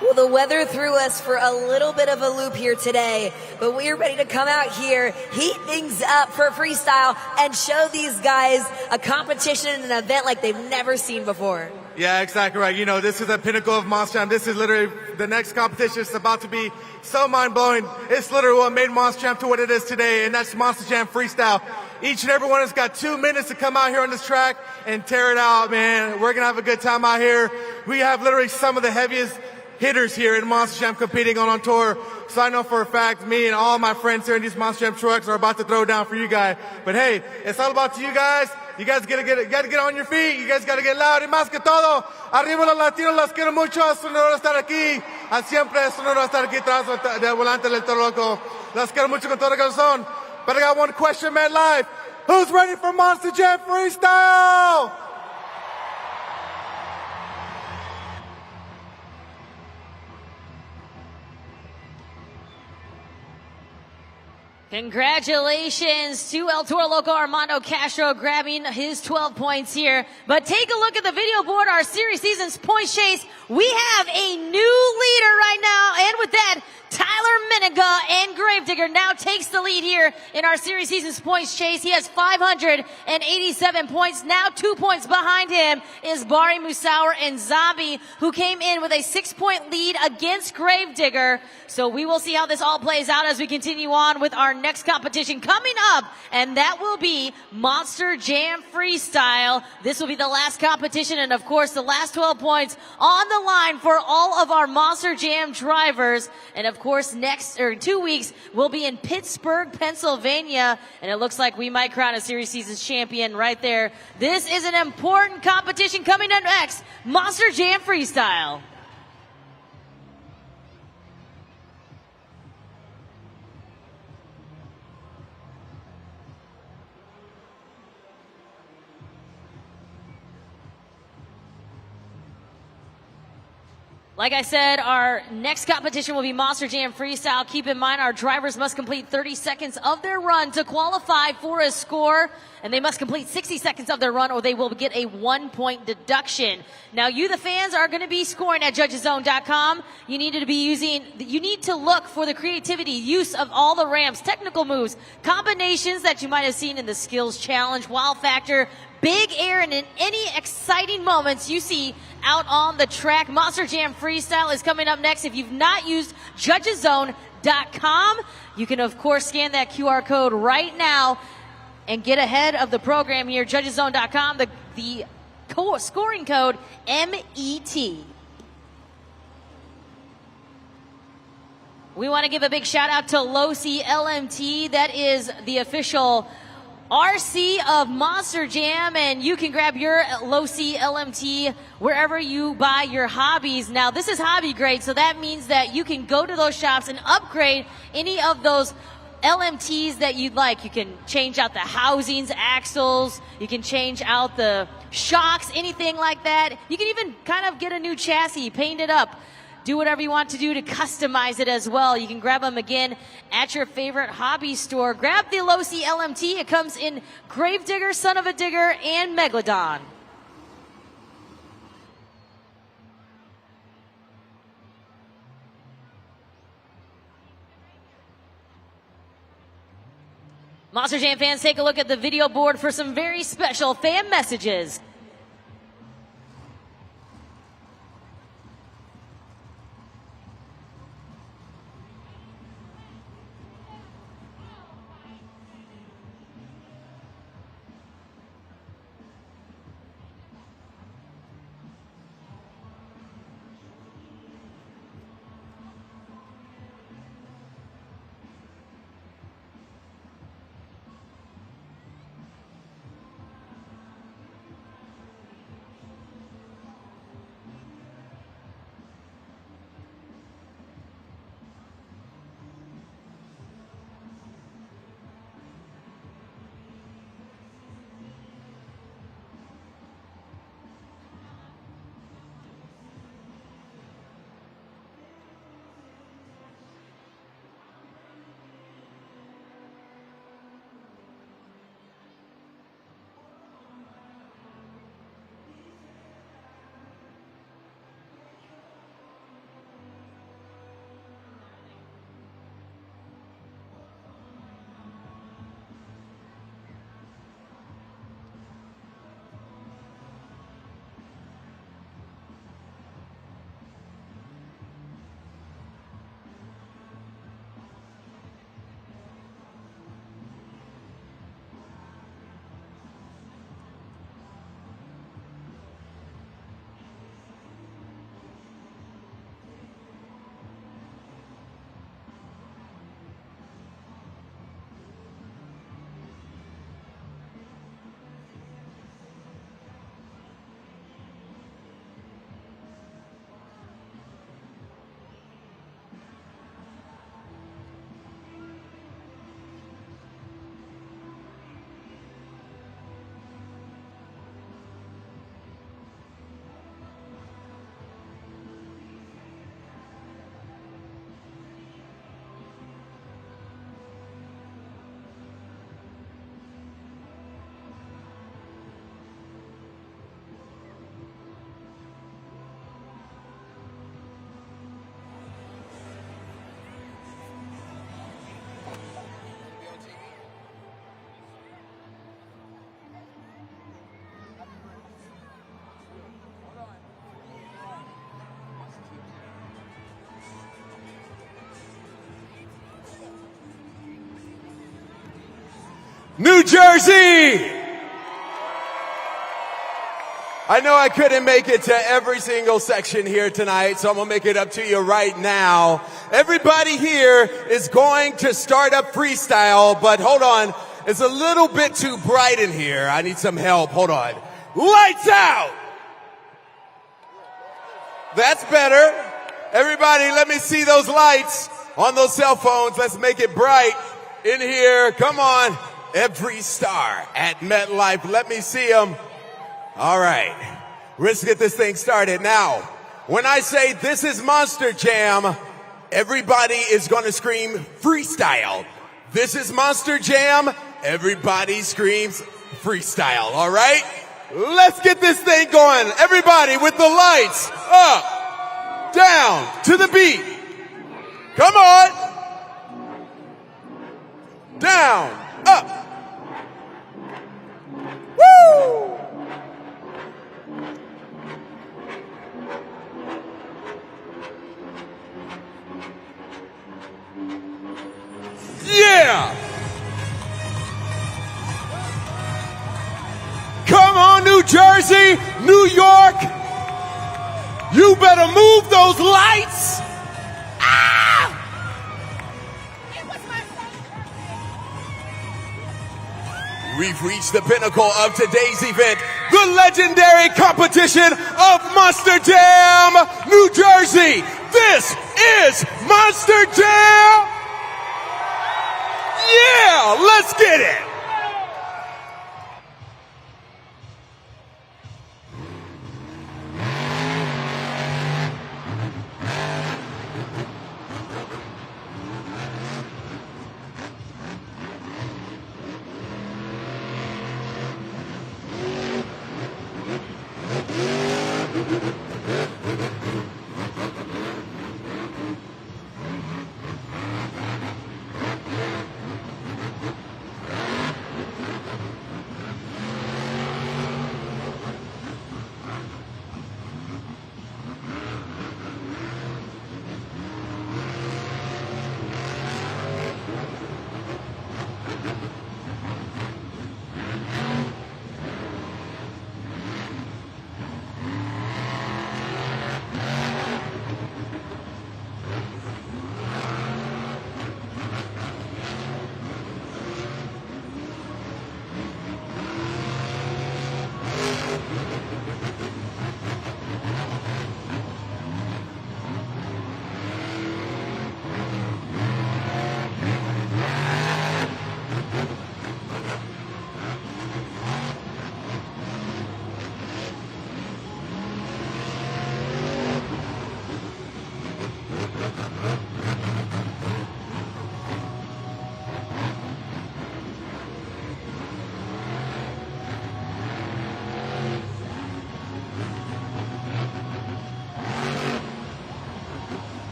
Well, the weather threw us for a little bit of a loop here today, but we're ready to come out here, heat things up for freestyle, and show these guys a competition and an event like they've never seen before. Yeah, exactly right. You know, this is the pinnacle of Monster Jam. This is literally the next competition. It's about to be so mind-blowing. It's literally what made Monster Jam to what it is today, and that's Monster Jam Freestyle. Each and every one of us got 2 minutes to come out here on this track and tear it out, man. We're going to have a good time out here. We have literally some of the heaviest hitters here in Monster Jam competing on tour. So I know for a fact, me and all my friends here in these Monster Jam trucks are about to throw down for you guys. But hey, it's all about you guys. You guys gotta get on your feet. You guys gotta get loud. Y más que todo, arriba los latinos, los quiero mucho. Es un honor estar aquí. Siempre es un honor estar aquí atrás del volante del Toro Loco. Los quiero mucho con todo el corazón. But I got one question, man, live. Who's ready for Monster Jam Freestyle? Congratulations to El Toro Loco Armando Castro grabbing his 12 points here. But take a look at the video board, our series season's points chase. We have a new leader right now, and with that, Tyler Miniger and Gravedigger now takes the lead here in our series season's points chase. He has 587 points. Now 2 points behind him is Bari Musauer and Zombie, who came in with a 6-point lead against Gravedigger. So we will see how this all plays out as we continue on with our next competition coming up, and that will be Monster Jam Freestyle. This will be the last competition, and of course the last 12 points on the line for all of our Monster Jam drivers. And of course, next 2 weeks we'll be in Pittsburgh, Pennsylvania, and it looks like we might crown a series season's champion right there. This is an important competition coming up next, Monster Jam Freestyle. Like I said, our next competition will be Monster Jam Freestyle. Keep in mind, our drivers must complete 30 seconds of their run to qualify for a score, and they must complete 60 seconds of their run or they will get a 1-point deduction. Now, you, the fans, are going to be scoring at Judgeszone.com. You need to look for the creativity, use of all the ramps, technical moves, combinations that you might have seen in the Skills Challenge, wow factor, big air, and in any exciting moments you see out on the track. Monster Jam Freestyle is coming up next. If you've not used Judgeszone.com, you can of course scan that QR code right now and get ahead of the program here. Judgeszone.com, the scoring code MET. We want to give a big shout out to Losi LMT. That is the official RC of Monster Jam, and you can grab your Losi LMT wherever you buy your hobbies. Now, this is hobby grade, so that means that you can go to those shops and upgrade any of those LMTs that you'd like. You can change out the housings, axles, you can change out the shocks, anything like that. You can even kind of get a new chassis, paint it up. Do whatever you want to do to customize it as well. You can grab them again at your favorite hobby store. Grab the Losi LMT. It comes in Gravedigger, Son of a Digger, and Megalodon. Monster Jam fans, take a look at the video board for some very special fan messages. New Jersey! I know I couldn't make it to every single section here tonight, so I'm gonna make it up to you right now. Everybody here is going to start up freestyle, but hold on, it's a little bit too bright in here. I need some help, hold on. Lights out! That's better. Everybody, let me see those lights on those cell phones. Let's make it bright in here. Come on. Every star at MetLife. Let me see them. All right. Let's get this thing started. Now, when I say this is Monster Jam, everybody is going to scream freestyle. This is Monster Jam. Everybody screams freestyle. All right? Let's get this thing going. Everybody with the lights up, down to the beat. Come on. Down, up. Woo! Yeah! Jersey, New York. You better move those lights. Ah! We've reached the pinnacle of today's event, the legendary competition of Monster Jam, New Jersey. This is Monster Jam. Yeah, let's get it.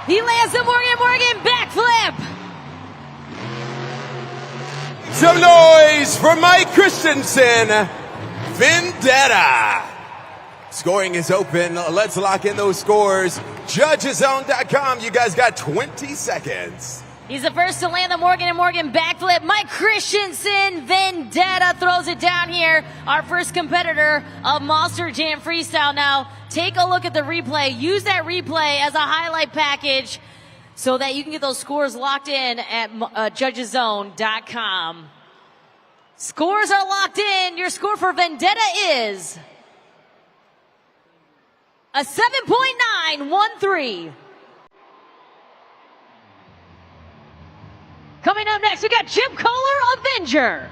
He lands the Morgan backflip. Some noise for Mike Christensen, Vendetta. Scoring is open. Let's lock in those scores. Judgezone.com. You guys got 20 seconds. He's the first to land the Morgan backflip. Mike Christensen, Vendetta throws it down here. Our first competitor of Monster Jam Freestyle. Now, take a look at the replay. Use that replay as a highlight package so that you can get those scores locked in at Judgezone.com. Scores are locked in. Your score for Vendetta is a 7.913. Coming up next, we got Jim Kohler, Avenger.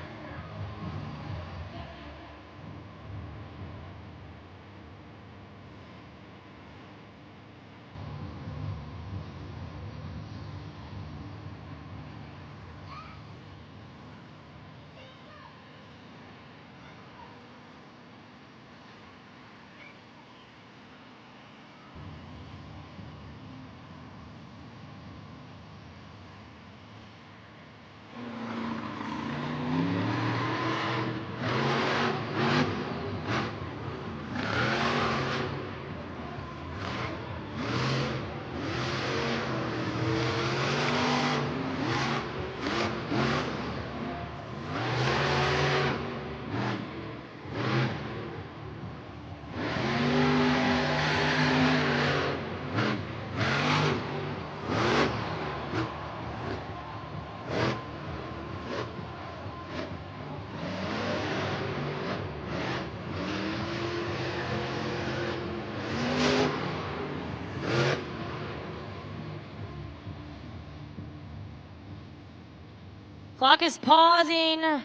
Clock is pausing at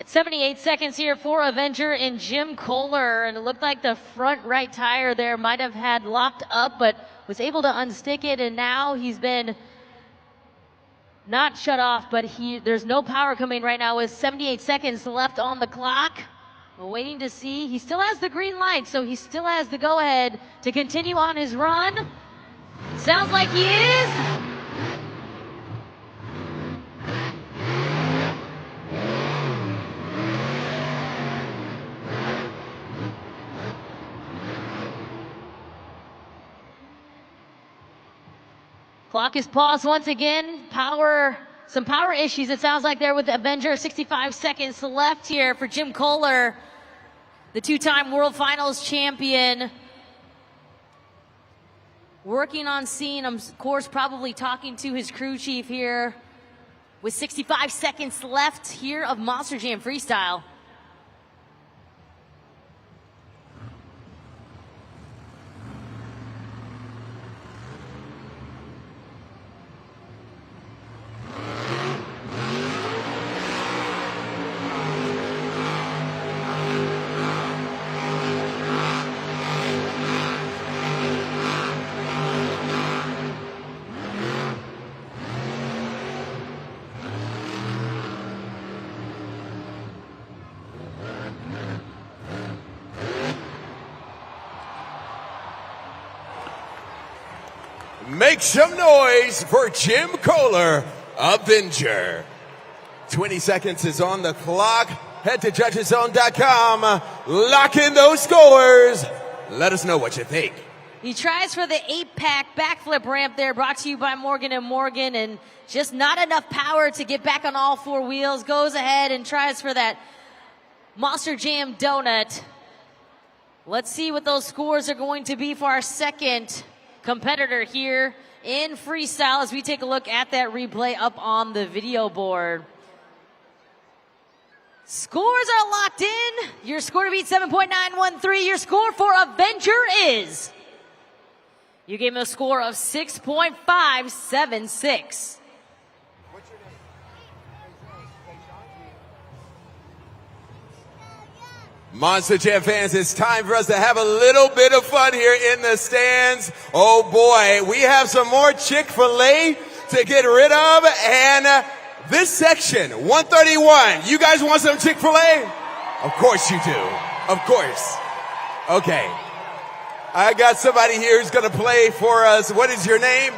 78 seconds here for Avenger and Jim Kohler. And it looked like the front right tire there might have had locked up, but was able to unstick it. And now he's been not shut off, but there's no power coming right now with 78 seconds left on the clock. We're waiting to see. He still has the green light, so he still has the go-ahead to continue on his run. Sounds like he is. Clock is paused once again. Some power issues, it sounds like there with the Avenger. 65 seconds left here for Jim Kohler, the two-time World Finals champion. Working on scene, of course, probably talking to his crew chief here with 65 seconds left here of Monster Jam Freestyle. Make some noise for Jim Kohler, Avenger. 20 seconds is on the clock. Head to judgeszone.com. Lock in those scores. Let us know what you think. He tries for the 8-pack backflip ramp there, brought to you by Morgan & Morgan, and just not enough power to get back on all four wheels. Goes ahead and tries for that Monster Jam donut. Let's see what those scores are going to be for our second competitor here in freestyle as we take a look at that replay up on the video board. Scores are locked in. Your score to beat 7.913. Your score for Avenger is, you gave him a score of 6.576. Monster Jam fans, it's time for us to have a little bit of fun here in the stands. Oh boy, we have some more Chick-fil-A to get rid of, and this section, 131, you guys want some Chick-fil-A? Of course you do. Of course. Okay. I got somebody here who's going to play for us. What is your name?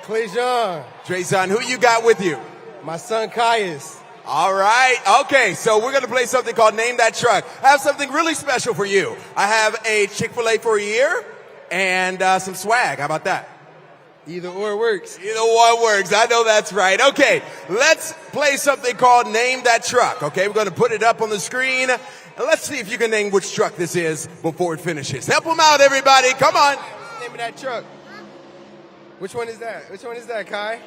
Clejon. Trayson, who you got with you? My son Caius. All right. Okay, so we're going to play something called Name That Truck. I have something really special for you. I have a Chick-fil-A for a year and some swag. How about that? Either or works. Either one works. I know that's right. Okay, let's play something called Name That Truck. Okay, we're going to put it up on the screen. And let's see if you can name which truck this is before it finishes. Help them out, everybody. Come on. What's the name of that truck? Which one is that? Which one is that, Kai?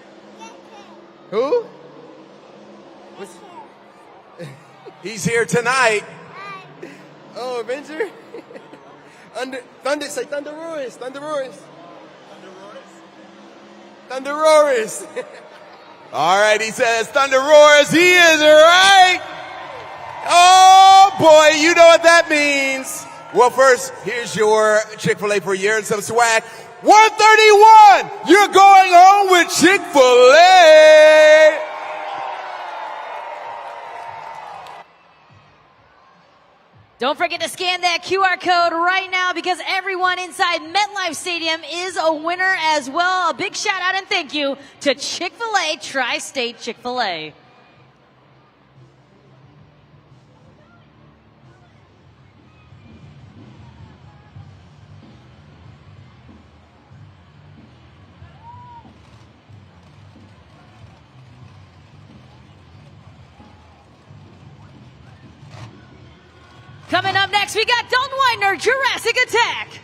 Who? He's here tonight. Oh, Avenger? Say Thunder Roars. Thunder Roars. Thunder Roars. All right, he says Thunder Roars. He is right. Oh, boy, you know what that means. Well, first, here's your Chick-fil-A for a year and some swag. 131. You're going home with Chick-fil-A. Don't forget to scan that QR code right now because everyone inside MetLife Stadium is a winner as well. A big shout out and thank you to Chick-fil-A, Tri-State Chick-fil-A. Coming up next, we got Don Winder, Jurassic Attack.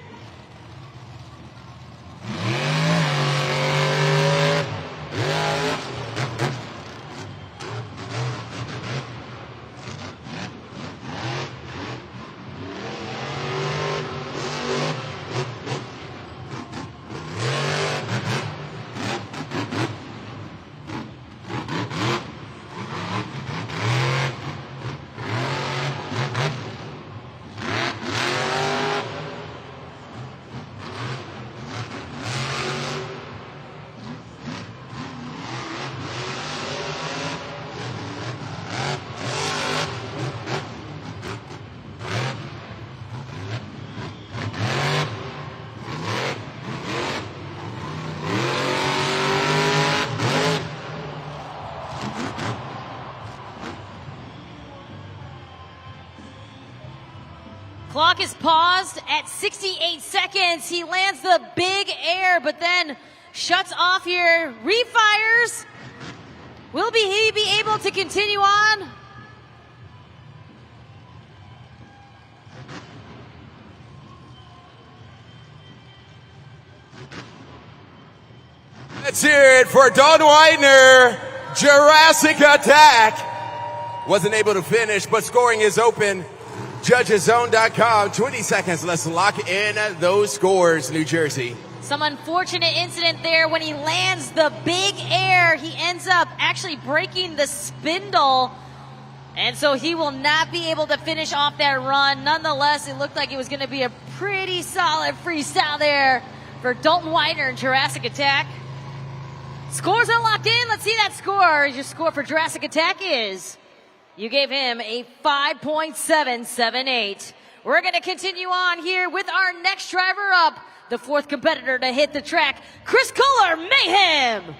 Clock is paused at 68 seconds. He lands the big air, but then shuts off here, refires. Will he be able to continue on? Let's hear it for Don Widener. Jurassic Attack. Wasn't able to finish, but scoring is open. Judgeszone.com. 20 seconds. Let's lock in those scores, New Jersey. Some unfortunate incident there when he lands the big air. He ends up actually breaking the spindle. And so he will not be able to finish off that run. Nonetheless, it looked like it was going to be a pretty solid freestyle there for Dalton Widener and Jurassic Attack. Scores are locked in. Let's see that score. Your score for Jurassic Attack is, you gave him a 5.778. We're going to continue on here with our next driver up, the fourth competitor to hit the track, Chris Kohler, Mayhem.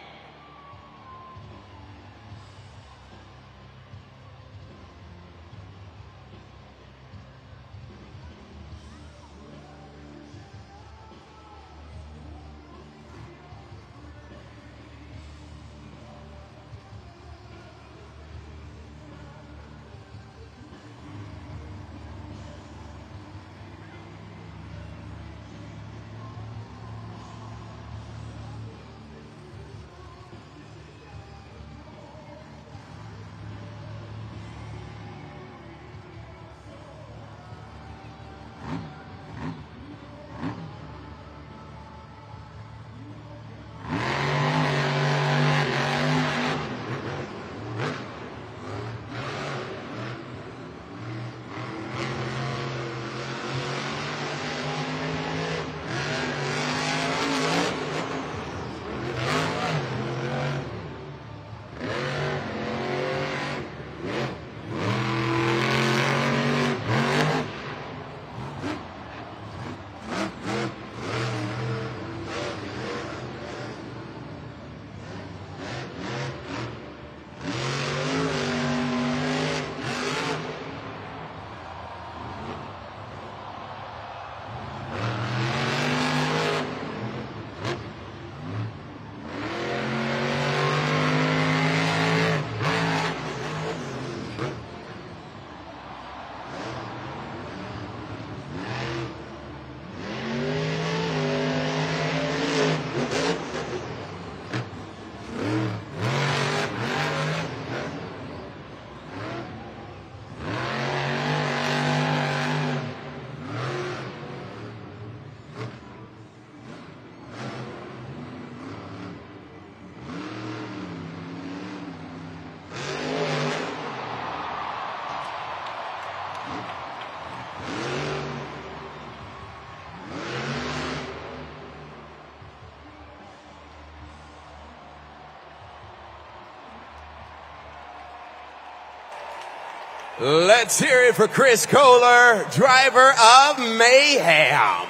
Let's hear it for Chris Kohler, driver of Mayhem.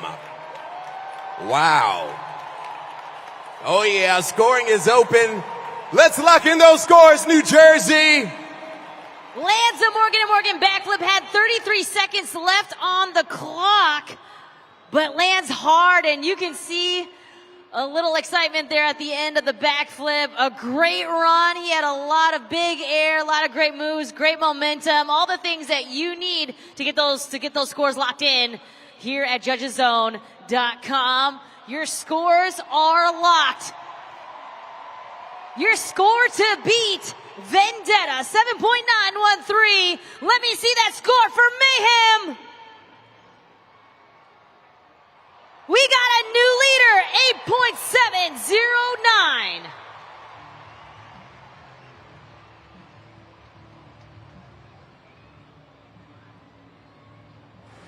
Wow. Oh yeah, scoring is open. Let's lock in those scores, New Jersey. Lands a Morgan & Morgan backflip, had 33 seconds left on the clock, but lands hard, and you can see a little excitement there at the end of the backflip. A great run. He had a lot of big air, a lot of great moves, great momentum, all the things that you need to get those scores locked in here at Judgeszone.com. Your scores are locked. Your score to beat Vendetta, 7.913. Let me see that score for Mayhem. We got a new leader, 8.709.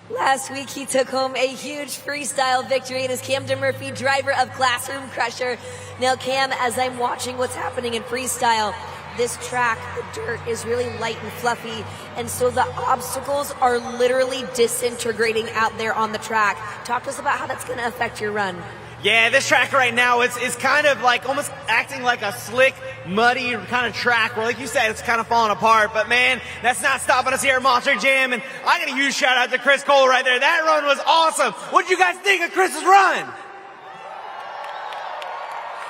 Last week, he took home a huge freestyle victory and is Camden Murphy, driver of Classroom Crusher. Now, Cam, as I'm watching what's happening in freestyle, this track, the dirt is really light and fluffy, and so the obstacles are literally disintegrating out there on the track. Talk to us about how that's going to affect your run. Yeah, this track right now is kind of like almost acting like a slick, muddy kind of track where, like you said, it's kind of falling apart. But man, that's not stopping us here at Monster Jam. And I got a huge shout out to Chris Cole right there. That run was awesome. What did you guys think of Chris's run?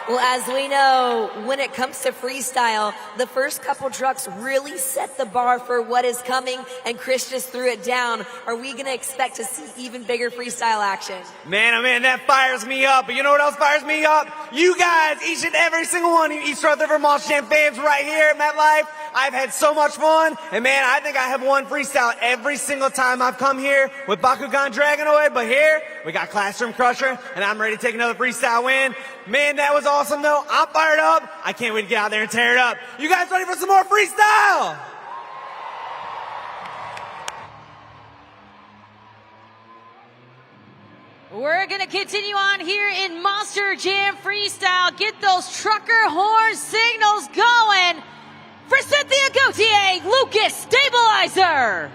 Well, as we know, when it comes to freestyle, the first couple trucks really set the bar for what is coming, and Chris just threw it down. Are we going to expect to see even bigger freestyle action? Man, oh man, that fires me up. But you know what else fires me up? You guys, each and every single one of you East Rutherford Monster Jam fans right here at MetLife. I've had so much fun, and man, I think I have won freestyle every single time I've come here with Bakugan Dragonoid, but here, we got Classroom Crusher, and I'm ready to take another freestyle win. Man, that was awesome, though. I'm fired up. I can't wait to get out there and tear it up. You guys ready for some more freestyle? We're going to continue on here in Monster Jam Freestyle. Get those trucker horn signals going for Cynthia Gauthier, Lucas Stabilizer.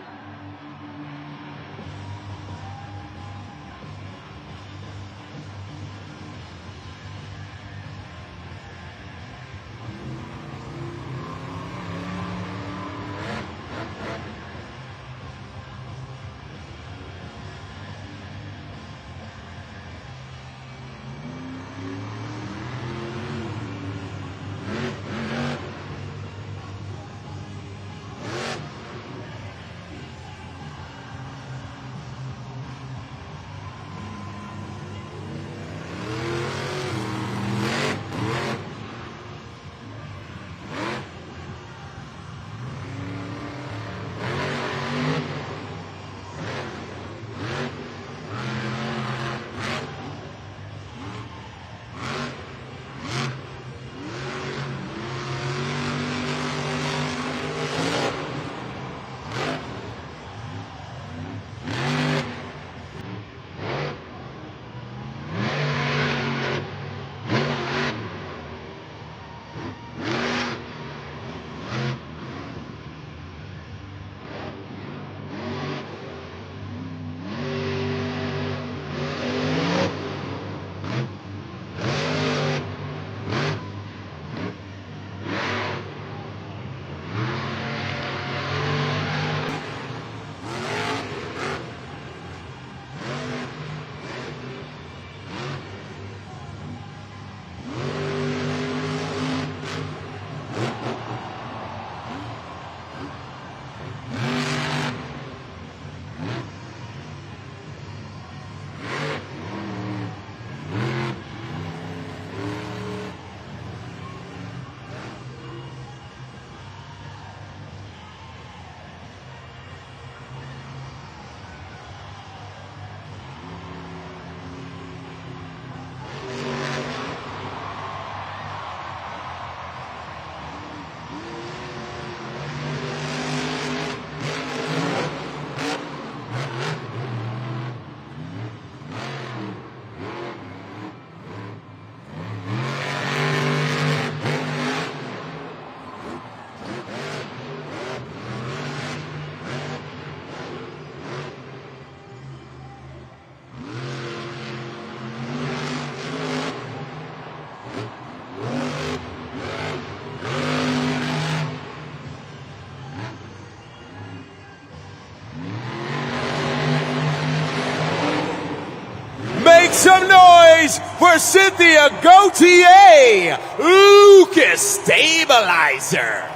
Make some noise for Cynthia Gauthier, Lucas Stabilizer.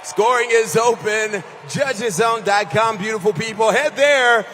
Scoring is open. Judgeszone.com, beautiful people. Head there.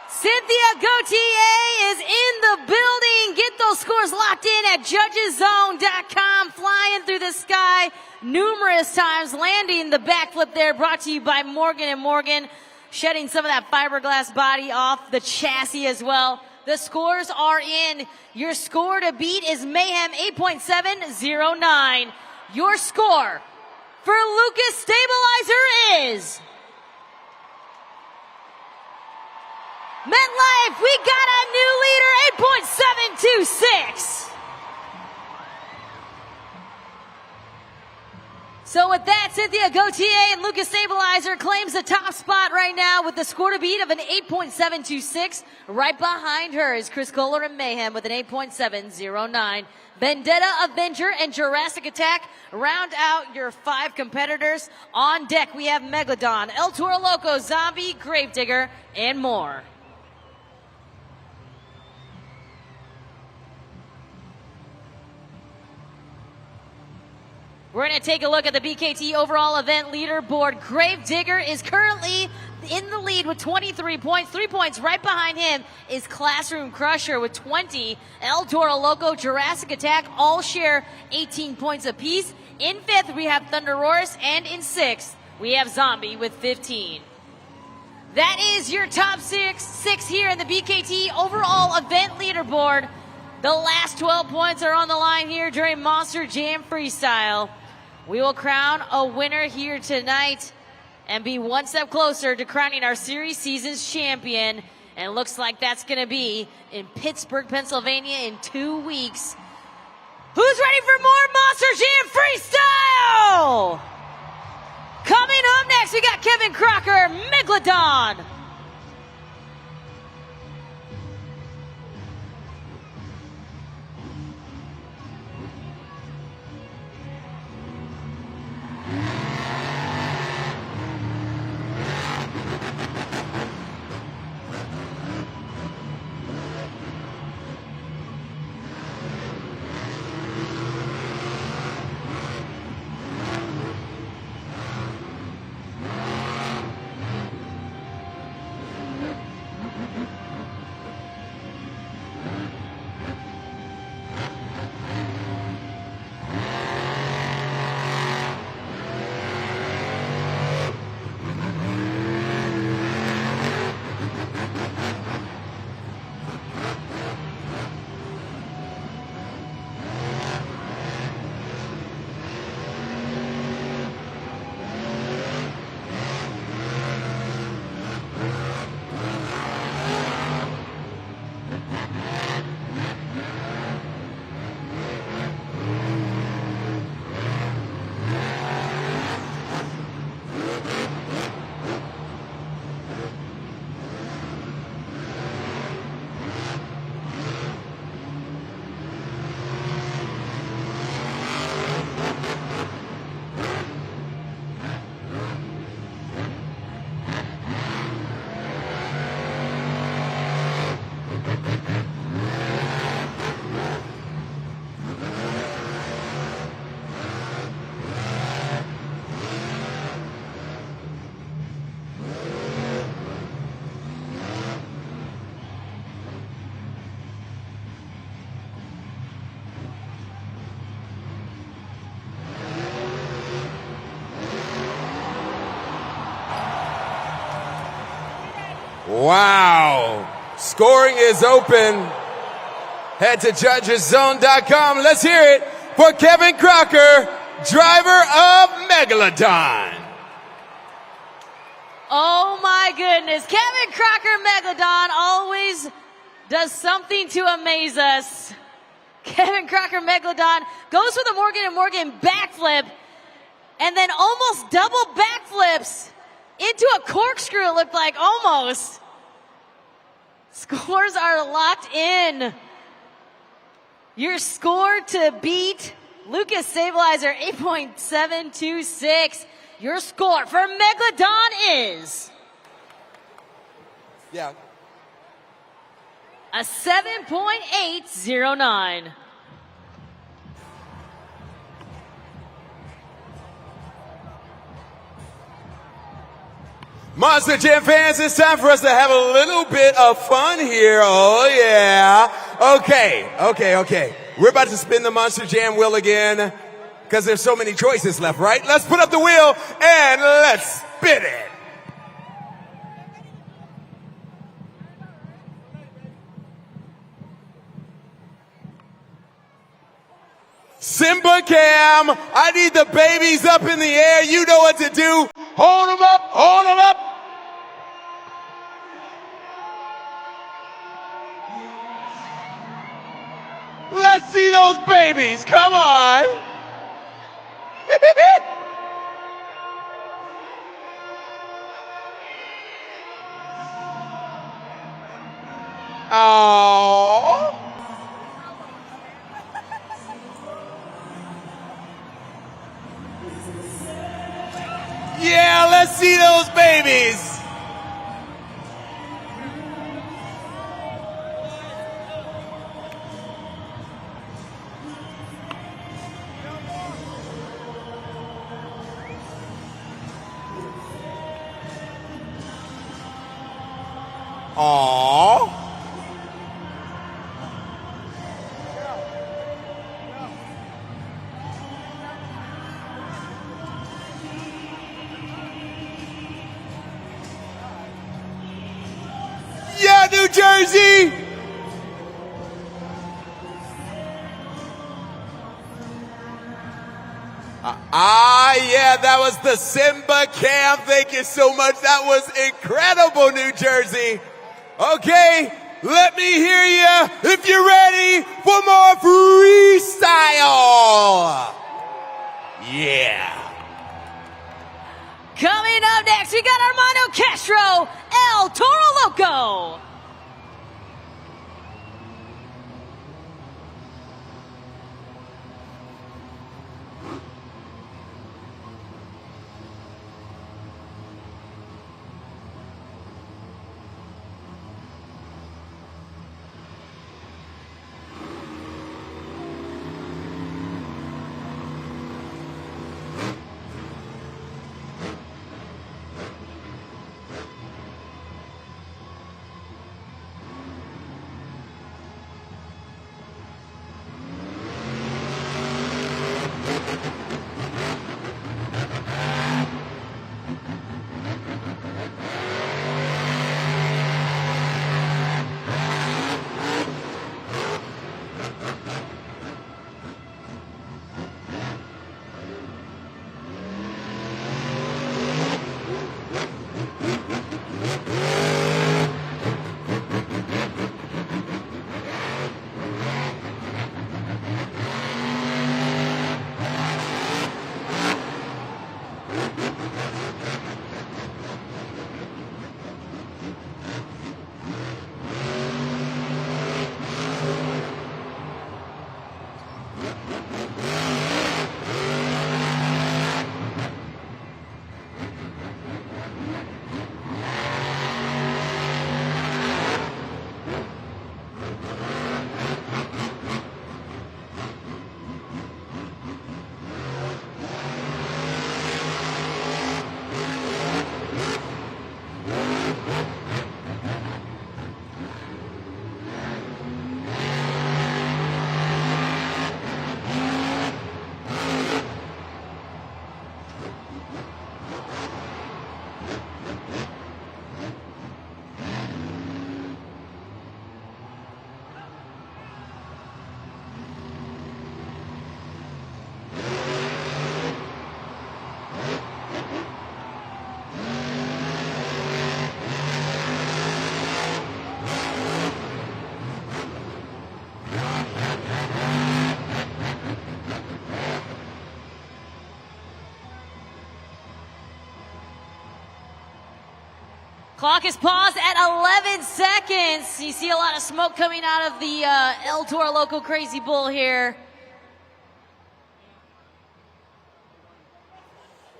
Cynthia Gauthier is in the building. Get those scores locked in at Judgeszone.com. Flying through the sky numerous times, landing the backflip there. Brought to you by Morgan & Morgan. Shedding some of that fiberglass body off the chassis as well. The scores are in. Your score to beat is Mayhem 8.709. Your score for Lucas Stabilizer is... MetLife, we got a new leader, 8.726. So with that, Cynthia Gauthier and Lucas Stabilizer claims the top spot right now with the score to beat of an 8.726. Right behind her is Chris Kohler and Mayhem with an 8.709. Vendetta, Avenger, and Jurassic Attack round out your 5 competitors. On deck, we have Megalodon, El Toro Loco, Zombie, Gravedigger, and more. We're going to take a look at the BKT overall event leaderboard. Gravedigger is currently in the lead with 23 points. 3 points right behind him is Classroom Crusher with 20. El Toro Loco, Jurassic Attack all share 18 points apiece. In 5th, we have Thunder Roars, and in 6th, we have Zombie with 15. That is your top six here in the BKT overall event leaderboard. The last 12 points are on the line here during Monster Jam Freestyle. We will crown a winner here tonight and be one step closer to crowning our series season's champion. And it looks like that's going to be in Pittsburgh, Pennsylvania in 2 weeks. Who's ready for more Monster Jam Freestyle? Coming up next, we got Kevin Crocker, Megalodon. Wow. Scoring is open. Head to judgeszone.com. Let's hear it for Kevin Crocker, driver of Megalodon. Oh my goodness. Kevin Crocker, Megalodon always does something to amaze us. Kevin Crocker, Megalodon goes for the Morgan & Morgan backflip and then almost double backflips into a corkscrew, it looked like, almost. Scores are locked in. Your score to beat Lucas Stabilizer, 8.726. Your score for Megalodon is a 7.809. Monster Jam fans, it's time for us to have a little bit of fun here. Oh, yeah. Okay. We're about to spin the Monster Jam wheel again because there's so many choices left, right? Let's put up the wheel and let's spin it. Simba Cam, I need the babies up in the air. You know what to do. Hold them up, hold them up. Let's see those babies, come on. Yeah, let's see those babies. Aww. Yeah, New Jersey. Yeah, that was the Simba Cam. Thank you so much. That was incredible, New Jersey. Okay, let me hear you if you're ready for more freestyle. Yeah. Coming up next, we got Armando Castro, El Toro Loco. Clock is paused at 11 seconds. You see a lot of smoke coming out of the El Toro Loco Crazy Bull here.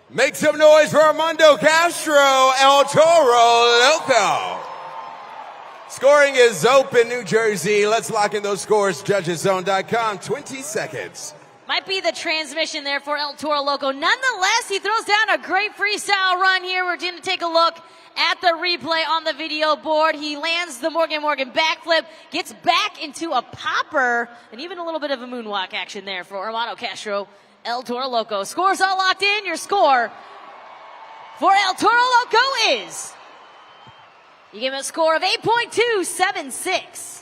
Make some noise for Armando Castro, El Toro Loco. Scoring is open, New Jersey. Let's lock in those scores. Judgeszone.com, 20 seconds. Might be the transmission there for El Toro Loco. Nonetheless, he throws down a great freestyle run here. We're going to take a look at the replay on the video board. He lands the Morgan backflip, gets back into a popper, and even a little bit of a moonwalk action there for Armando Castro, El Toro Loco. Scores all locked in. Your score for El Toro Loco is, you give him a score of 8.276.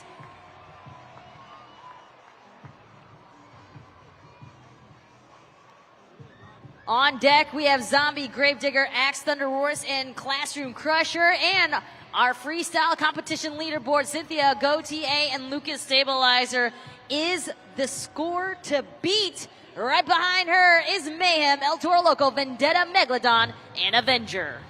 On deck, we have Zombie, Gravedigger, Axe Thunderhorse, and Classroom Crusher, and our freestyle competition leaderboard, Cynthia, GoTA, and Lucas Stabilizer is the score to beat. Right behind her is Mayhem, El Toro Loco, Vendetta, Megalodon, and Avenger.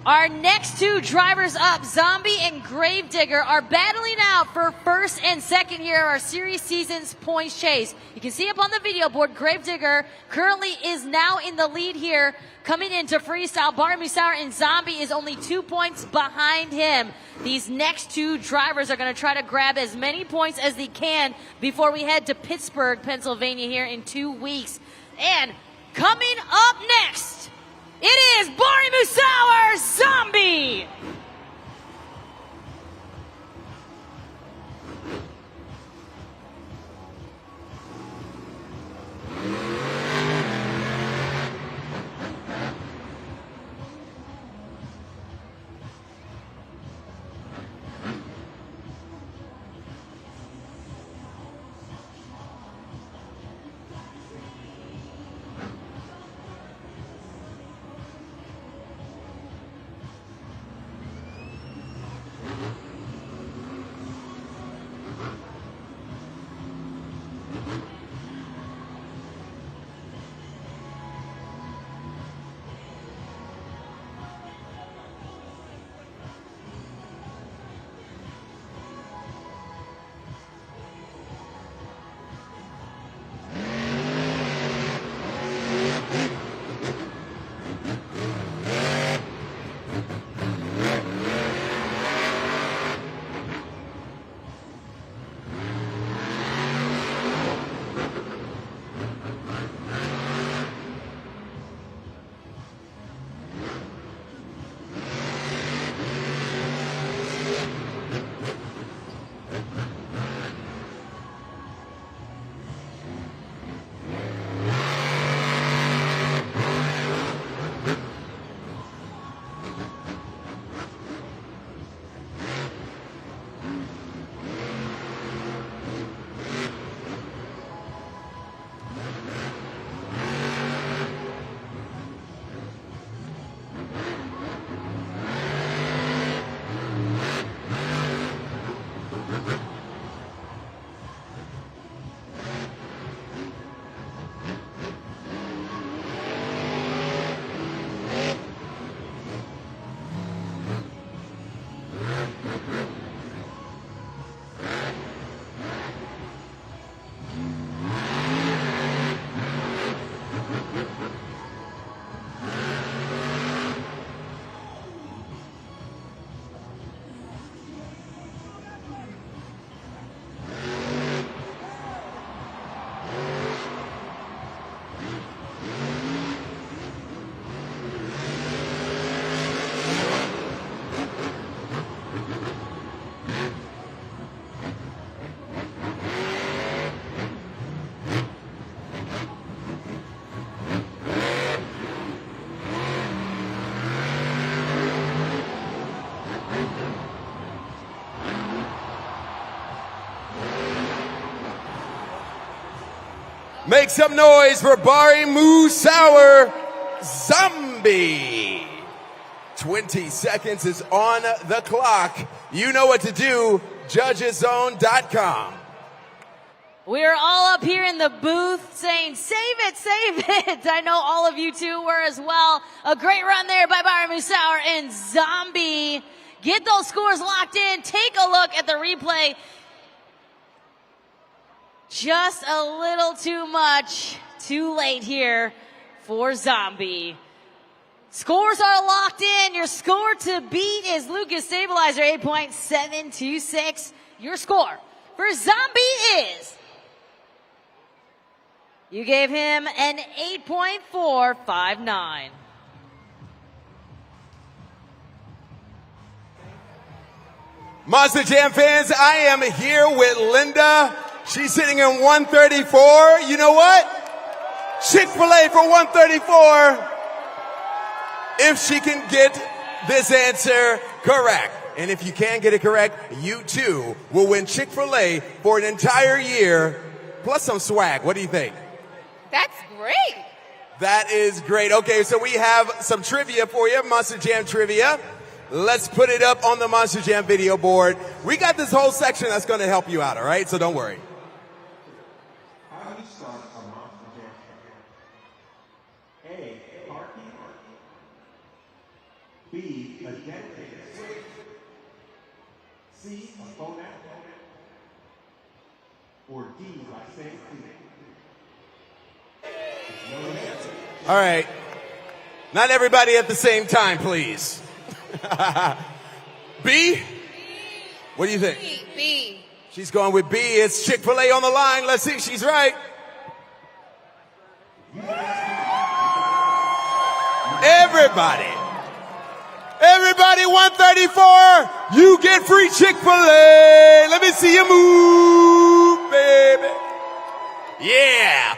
Our next two drivers up, Zombie and Gravedigger, are battling out for first and second here of our series season's points chase. You can see up on the video board, Gravedigger currently is now in the lead here. Coming into Freestyle, Barry Musauer and Zombie is only 2 points behind him. These next two drivers are going to try to grab as many points as they can before we head to Pittsburgh, Pennsylvania here in 2 weeks. And coming up next, it is Barry Musauer, Zombie. Make some noise for Barry Musauer, Zombie. 20 seconds is on the clock. You know what to do, judgeszone.com. We're all up here in the booth saying, save it, save it. I know all of you two were as well. A great run there by Barry Musauer and Zombie. Get those scores locked in. Take a look at the replay. Just a little too much, too late here for Zombie. Scores are locked in. Your score to beat is Lucas Stabilizer, 8.726. Your score for Zombie is, you gave him an 8.459. Monster Jam fans, I am here with Linda. She's sitting in 134. You know what? Chick-fil-A for 134. If she can get this answer correct. And if you can get it correct, you too will win Chick-fil-A for an entire year, plus some swag. What do you think? That's great. That is great. Okay, so we have some trivia for you, Monster Jam trivia. Let's put it up on the Monster Jam video board. We got this whole section that's going to help you out, all right? So don't worry. How do you start a Monster Jam track? A, parking. B, C, a phone app, or D, like saying All right. Not everybody at the same time, please. B? What do you think? B. She's going with B. It's Chick-fil-A on the line. Let's see if she's right. Everybody, 134, you get free Chick-fil-A. Let me see you move, baby. Yeah.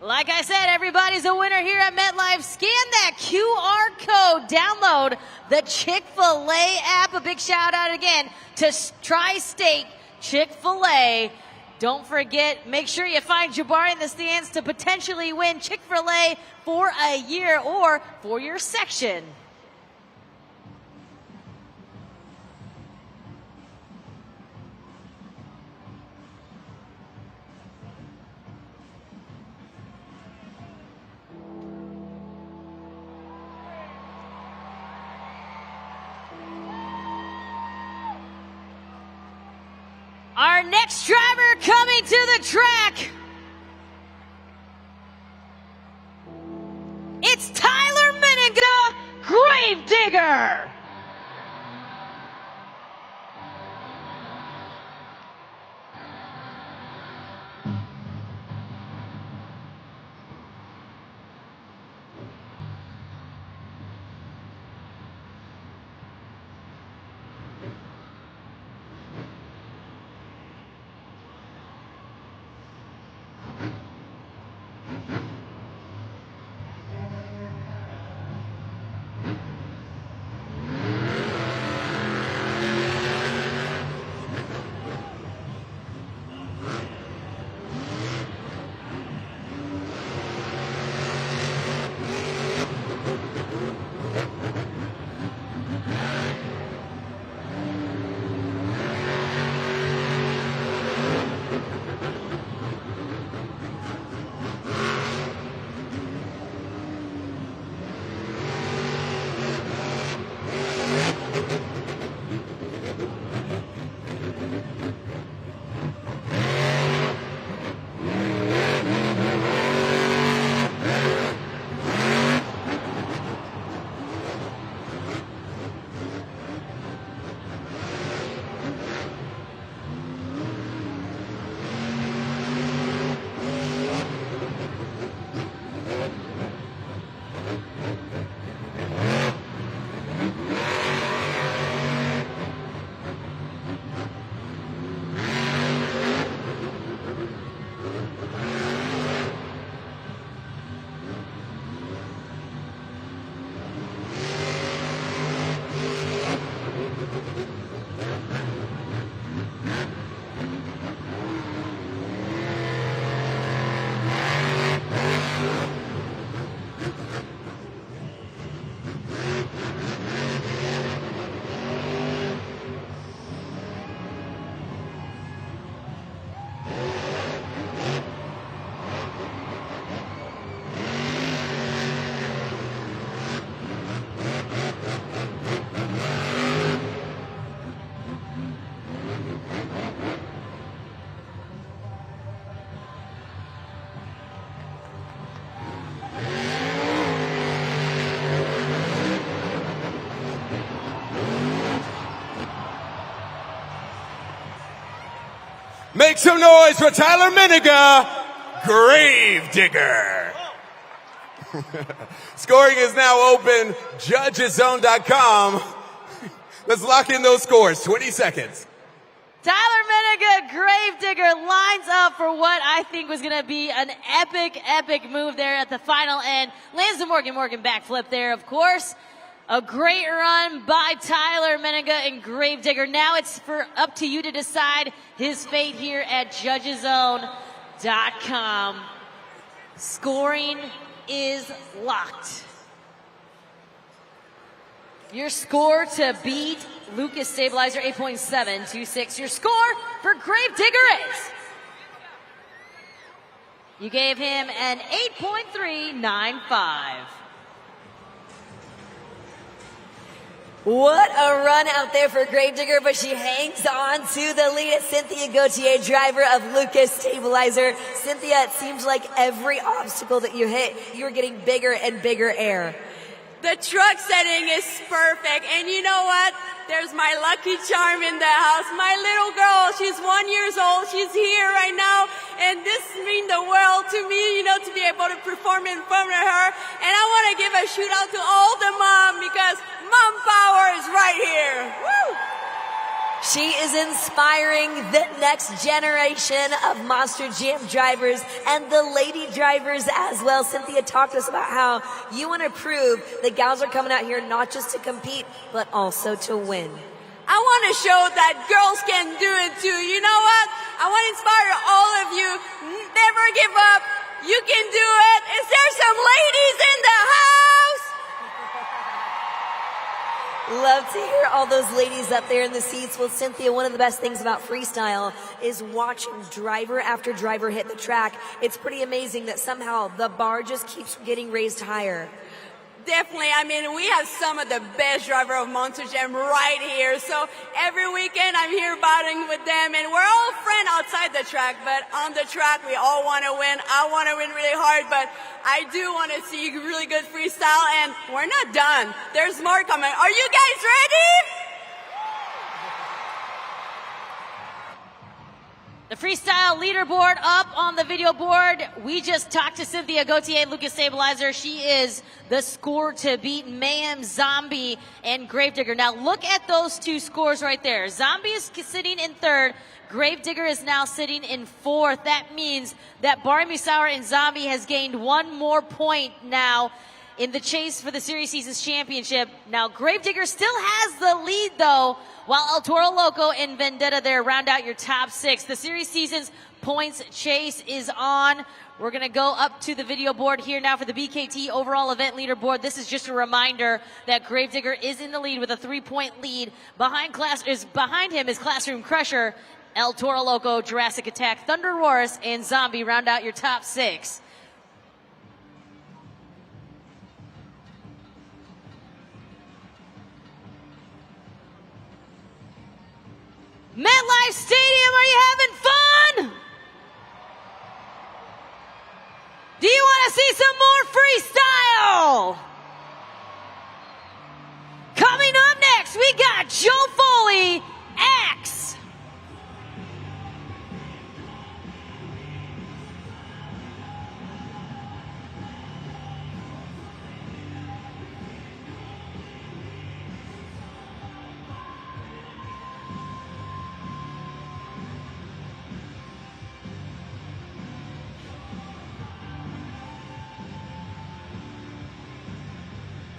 Like I said, everybody's a winner here at MetLife. Scan that QR code. Download the Chick-fil-A app. A big shout out again to Tri-State Chick-fil-A. Don't forget, make sure you find Jabari in the stands to potentially win Chick-fil-A for a year or for your section. Our next driver coming to the track, it's Tyler Miniga, Gravedigger. Make some noise for Tyler Miniga, Gravedigger. Scoring is now open, judgeszone.com. Let's lock in those scores, 20 seconds. Tyler Miniga, Gravedigger lines up for what I think was going to be an epic move there at the final end. Lands the Morgan backflip there, of course. A great run by Tyler Miniga and Gravedigger. Now it's up to you to decide his fate here at judgeszone.com. Scoring is locked. Your score to beat Lucas Stabilizer, 8.726. Your score for Gravedigger is... You gave him an 8.395. What a run out there for Gravedigger, but she hangs on to the lead. It's Cynthia Gauthier, driver of Lucas Stabilizer. Cynthia, it seems like every obstacle that you hit, you're getting bigger and bigger air. The truck setting is perfect, and you know what? There's my lucky charm in the house. My little girl, she's 1 year old. She's here right now, and this means the world to me, to be able to perform in front of her. And I want to give a shout out to all the mom, because mom power is right here. Woo! She is inspiring the next generation of Monster Jam drivers and the lady drivers as well. Cynthia, talk to us about how you want to prove that gals are coming out here not just to compete, but also to win. I want to show that girls can do it too. You know what? I want to inspire all of you. Never give up. You can do it. Is there some ladies in the house? Love to hear all those ladies up there in the seats. Well, Cynthia, one of the best things about freestyle is watching driver after driver hit the track. It's pretty amazing that somehow the bar just keeps getting raised higher. Definitely. I mean, we have some of the best driver of Monster Jam right here. So every weekend I'm here battling with them, and we're all friends outside the track, but on the track we all want to win. I want to win really hard, but I do want to see really good freestyle, and we're not done. There's more coming. Are you guys ready? The freestyle leaderboard up on the video board. We just talked to Cynthia Gauthier, Lucas Stabilizer. She is the score to beat Mayhem, Zombie, and Gravedigger. Now look at those two scores right there. Zombie is sitting in third. Gravedigger is now sitting in fourth. That means that Barmy Sour and Zombie has gained one more point now in the chase for the Series Seasons Championship. Now Gravedigger still has the lead though, while El Toro Loco and Vendetta there round out your top six. The Series Seasons points chase is on. We're going to go up to the video board here now for the BKT overall event leaderboard. This is just a reminder that Gravedigger is in the lead with a 3-point lead. Behind him is Classroom Crusher, El Toro Loco, Jurassic Attack, Thunder Roars, and Zombie round out your top six. MetLife Stadium, are you having fun? Do you want to see some more freestyle? Coming up next, we got Joe Foley, Axe.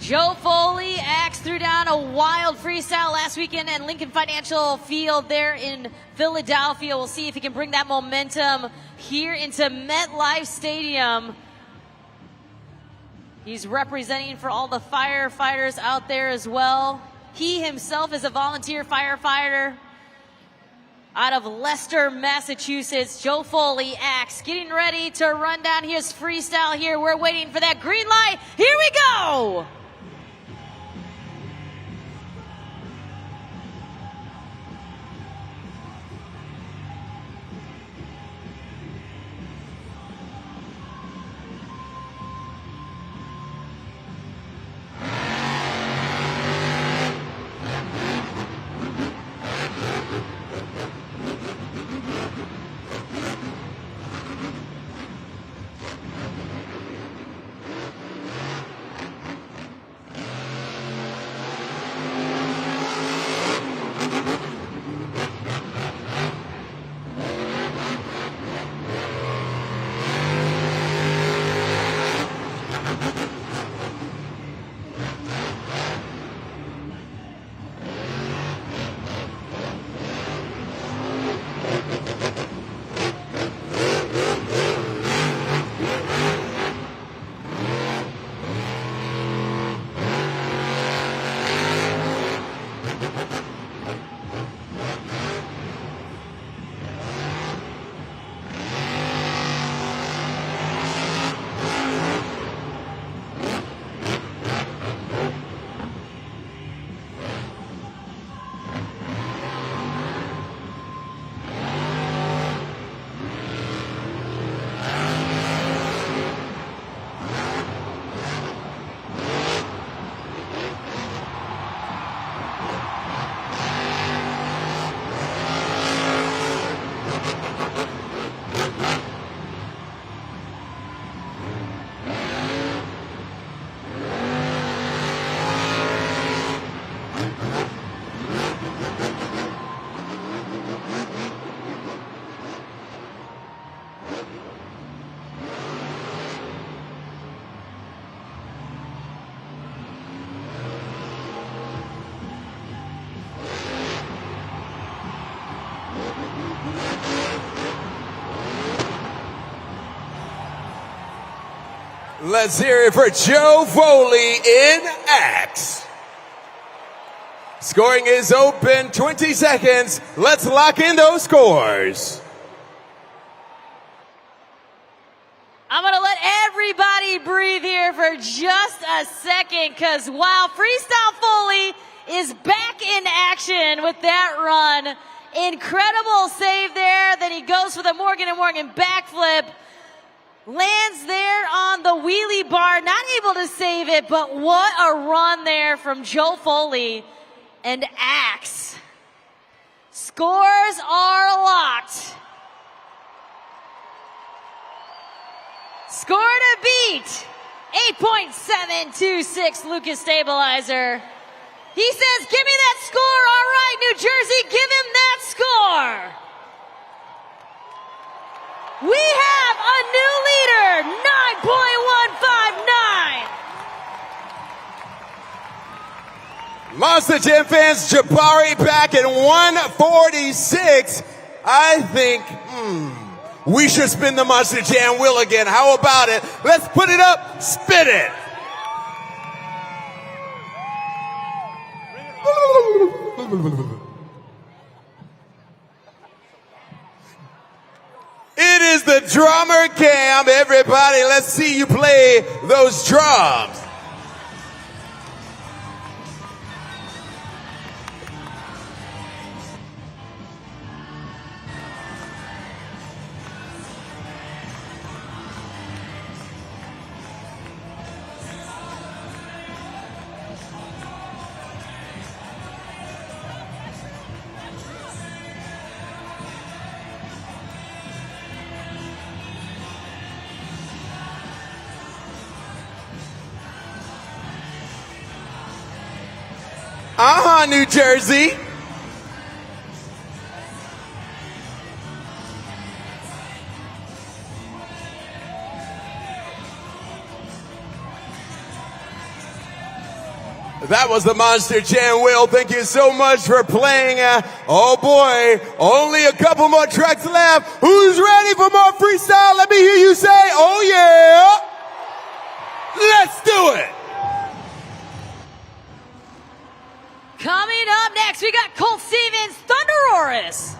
Joe Foley, Axe threw down a wild freestyle last weekend at Lincoln Financial Field there in Philadelphia. We'll see if he can bring that momentum here into MetLife Stadium. He's representing for all the firefighters out there as well. He himself is a volunteer firefighter out of Leicester, Massachusetts. Joe Foley, Axe, getting ready to run down his freestyle here. We're waiting for that green light. Here we go! Let's hear it for Joe Foley in X. Scoring is open, 20 seconds. Let's lock in those scores. I'm going to let everybody breathe here for just a second, because while Freestyle Foley is back in action with that run, incredible save there. Then he goes for the Morgan & Morgan backflip. Lands there on the wheelie bar. Not able to save it, but what a run there from Joe Foley and Axe. Scores are locked. Score to beat, 8.726 Lucas Stabilizer. He says, give me that score. All right, New Jersey, give him that score. We have a new leader, 9.159. Monster Jam fans, Jabari back at 146. I think, we should spin the Monster Jam wheel again. How about it? Let's put it up, spin it. It is the drummer cam, everybody. Let's see you play those drums. New Jersey. That was the Monster Jam wheel. Thank you so much for playing. Oh boy, only a couple more tracks left. Who's ready for more freestyle? Let me hear you say, oh yeah. Let's do it. Coming up next, we got Colt Stevens, Thunderoris.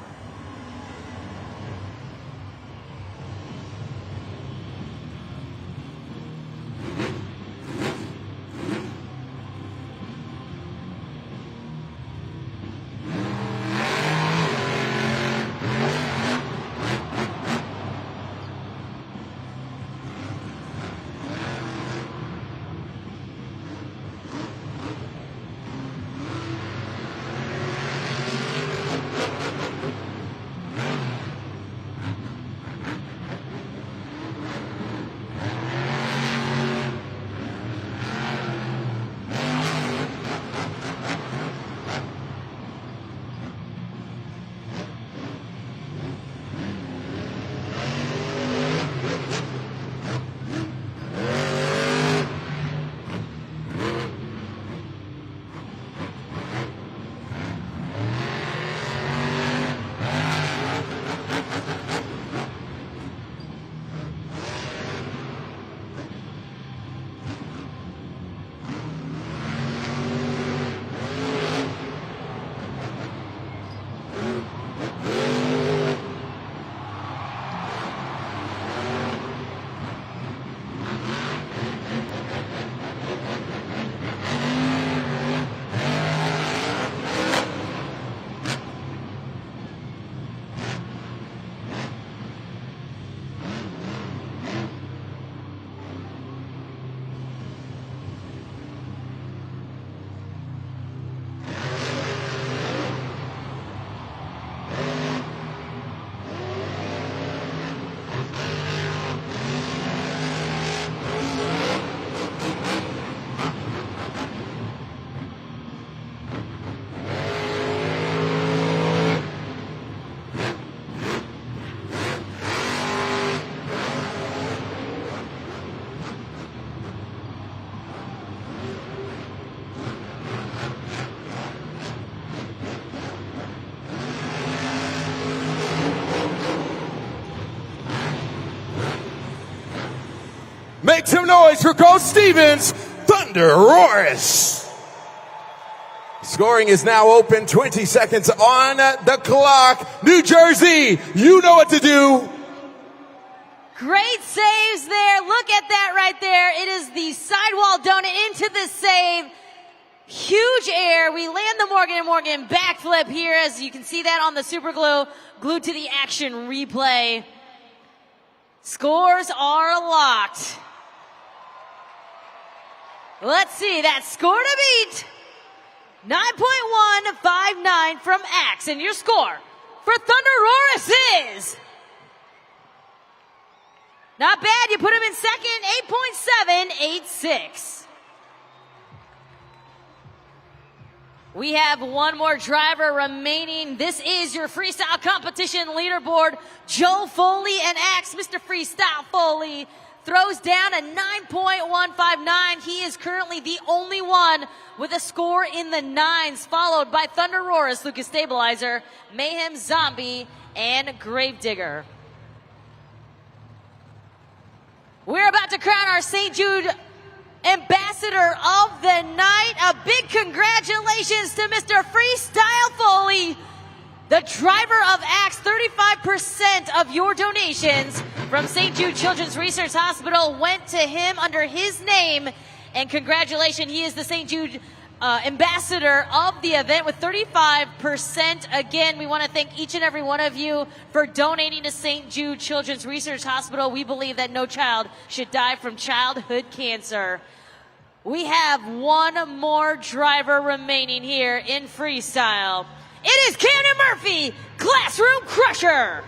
Make some noise for Coach Stevens, Thunder Roars. Scoring is now open, 20 seconds on the clock. New Jersey, you know what to do. Great saves there. Look at that right there. It is the sidewall donut into the save. Huge air. We land the Morgan & Morgan backflip here, as you can see that on the super glue, glued to the action replay. Scores are locked. Let's see that score to beat. 9.159 from Axe, and your score for Thunder Roars is not bad. You put him in second, 8.786. We have one more driver remaining. This is your freestyle competition leaderboard. Joe Foley and Axe. Mr. Freestyle Foley throws down a 9.159. He is currently the only one with a score in the nines, followed by Thunder Roars, Lucas Stabilizer, Mayhem Zombie, and Gravedigger. We're about to crown our St. Jude Ambassador of the Night. A big congratulations to Mr. Freestyle Foley, the driver of Axe. 35% of your donations from St. Jude Children's Research Hospital went to him under his name. And congratulations, he is the St. Jude ambassador of the event with 35%. Again, we want to thank each and every one of you for donating to St. Jude Children's Research Hospital. We believe that no child should die from childhood cancer. We have one more driver remaining here in freestyle. It is Camden Murphy, Classroom Crusher.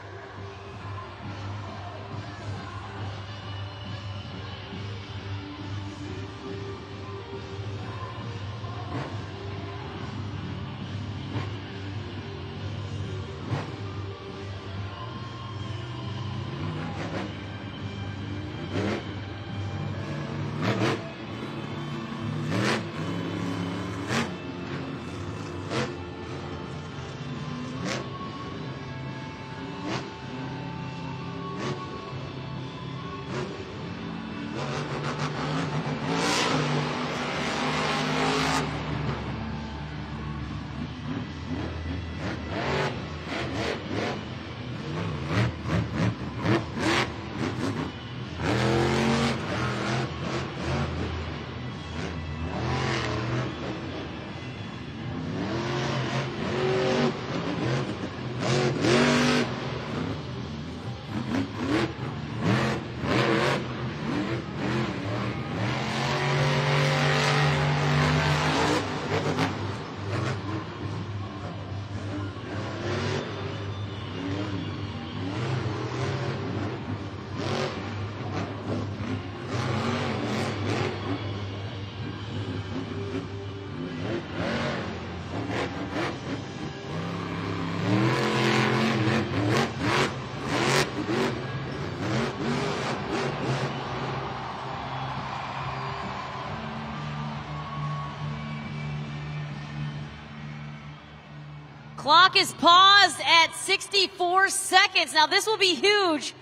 Clock is paused at 64 seconds. Now this will be huge.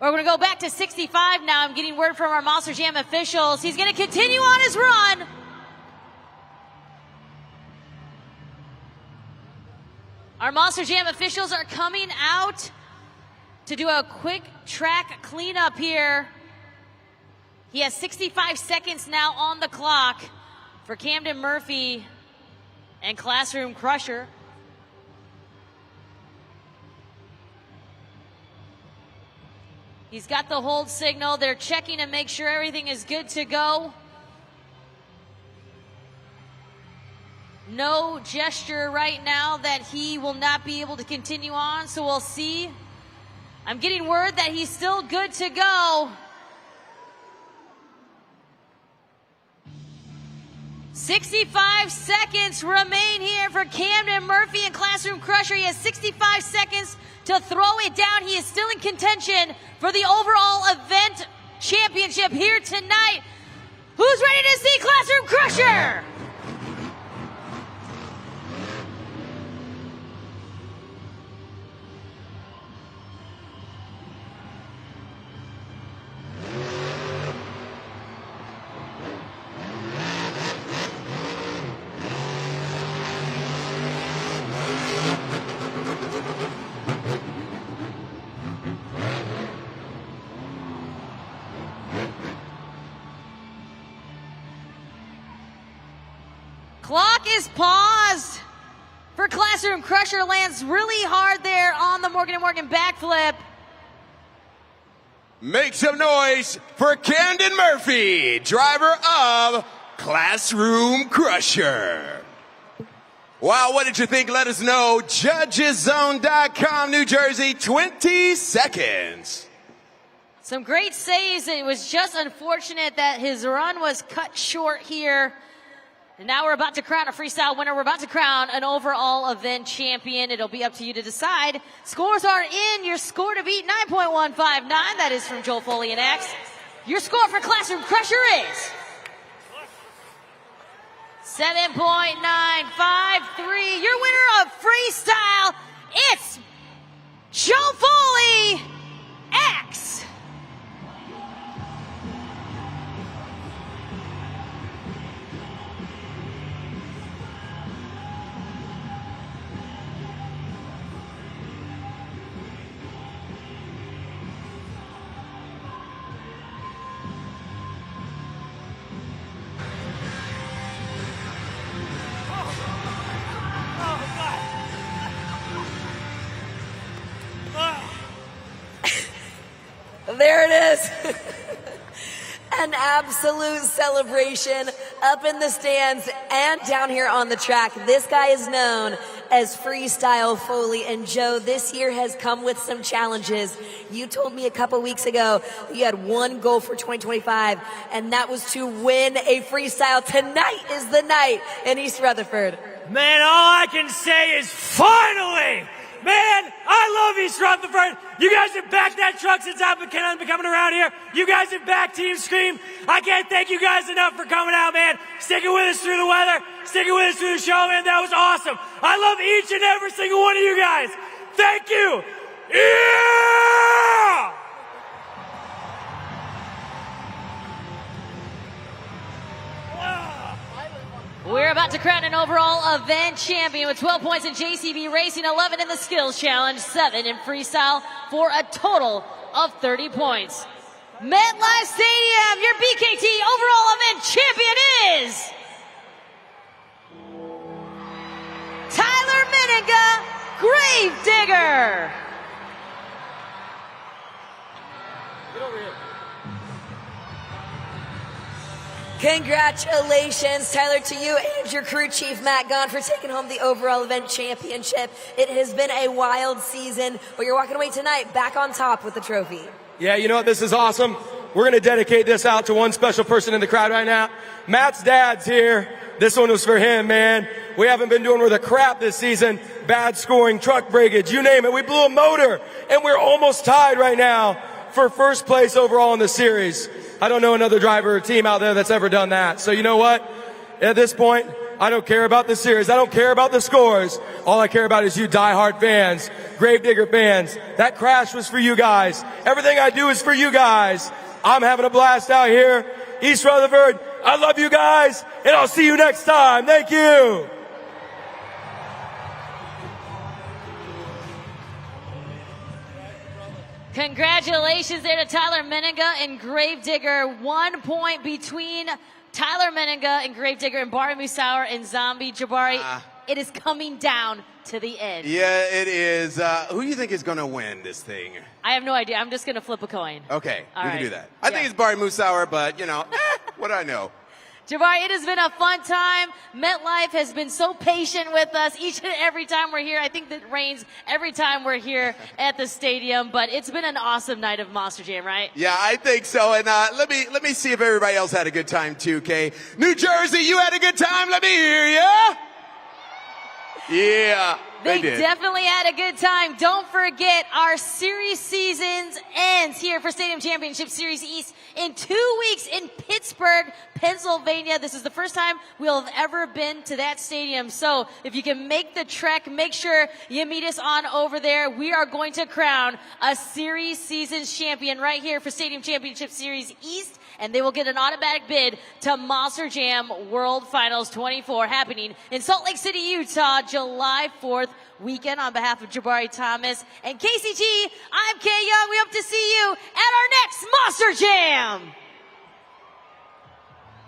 We're going to go back to 65 now. I'm getting word from our Monster Jam officials. He's going to continue on his run. Our Monster Jam officials are coming out to do a quick track cleanup here. He has 65 seconds now on the clock for Camden Murphy and Classroom Crusher. He's got the hold signal. They're checking to make sure everything is good to go. No gesture right now that he will not be able to continue on, so we'll see. I'm getting word that he's still good to go. 65 seconds remain here for Camden Murphy and Classroom Crusher. He has 65 seconds to throw it down. He is still in contention for the overall event championship here tonight. Who's ready to see Classroom Crusher? for Classroom. Crusher lands really hard there on the Morgan & Morgan backflip. Make some noise for Camden Murphy, driver of Classroom Crusher. Wow, what did you think? Let us know. JudgesZone.com, New Jersey, 20 seconds. Some great saves. It was just unfortunate that his run was cut short here. And now we're about to crown a freestyle winner. We're about to crown an overall event champion. It'll be up to you to decide. Scores are in. Your score to beat, 9.159. That is from Joel Foley and X. Your score for Classroom Crusher is 7.953. Your winner of freestyle, it's Joel Foley X. There it is. An absolute celebration up in the stands and down here on the track. This guy is known as Freestyle Foley. And Joe, this year has come with some challenges. You told me a couple weeks ago you had one goal for 2025, and that was to win a freestyle. Tonight is the night in East Rutherford. Man, all I can say is finally! Man, I love East Rutherford. You guys have backed that truck since I've been coming around here. You guys have backed Team Scream. I can't thank you guys enough for coming out, man. Sticking with us through the weather, sticking with us through the show, man. That was awesome. I love each and every single one of you guys. Thank you. Yeah! We're about to crown an overall event champion with 12 points in JCB Racing, 11 in the Skills Challenge, 7 in Freestyle for a total of 30 points. MetLife Stadium, your BKT overall event champion is Tyler Miniga, Gravedigger. Get over here. Congratulations, Tyler, to you and your crew chief, Matt Gunn, for taking home the overall event championship. It has been a wild season, but you're walking away tonight back on top with the trophy. Yeah, you know what? This is awesome. We're going to dedicate this out to one special person in the crowd right now. Matt's dad's here. This one was for him, man. We haven't been doing worth a crap this season. Bad scoring, truck breakage, you name it. We blew a motor, and we're almost tied right now for first place overall in the series. I don't know another driver or team out there that's ever done that. So you know what? At this point, I don't care about the series. I don't care about the scores. All I care about is you diehard fans, Gravedigger fans. That crash was for you guys. Everything I do is for you guys. I'm having a blast out here. East Rutherford, I love you guys, and I'll see you next time. Thank you. Congratulations there to Tyler Miniga and Gravedigger. 1 point between Tyler Miniga and Gravedigger and Bari Musauer and Zombie Jabari. It is coming down to the end. Yeah, it is. Who do you think is going to win this thing? I have no idea. I'm just going to flip a coin. Okay, All we right. can do that. I think it's Bari Musauer, but, you know, what do I know? Jabari, it has been a fun time. MetLife has been so patient with us each and every time we're here. I think that rains every time we're here at the stadium, but it's been an awesome night of Monster Jam, right? Yeah, I think so. And let me see if everybody else had a good time too, Kay. New Jersey, you had a good time? Let me hear ya. Yeah, They did. definitely had a good time. Don't forget, our series seasons ends here for Stadium Championship Series East in 2 weeks in Pittsburgh, Pennsylvania. This is the first time we'll have ever been to that stadium. So if you can make the trek, make sure you meet us on over there. We are going to crown a series seasons champion right here for Stadium Championship Series East. And they will get an automatic bid to Monster Jam World Finals 24 happening in Salt Lake City, Utah, July 4th weekend. On behalf of Jabari Thomas and KCG, I'm Kay Young. We hope to see you at our next Monster Jam.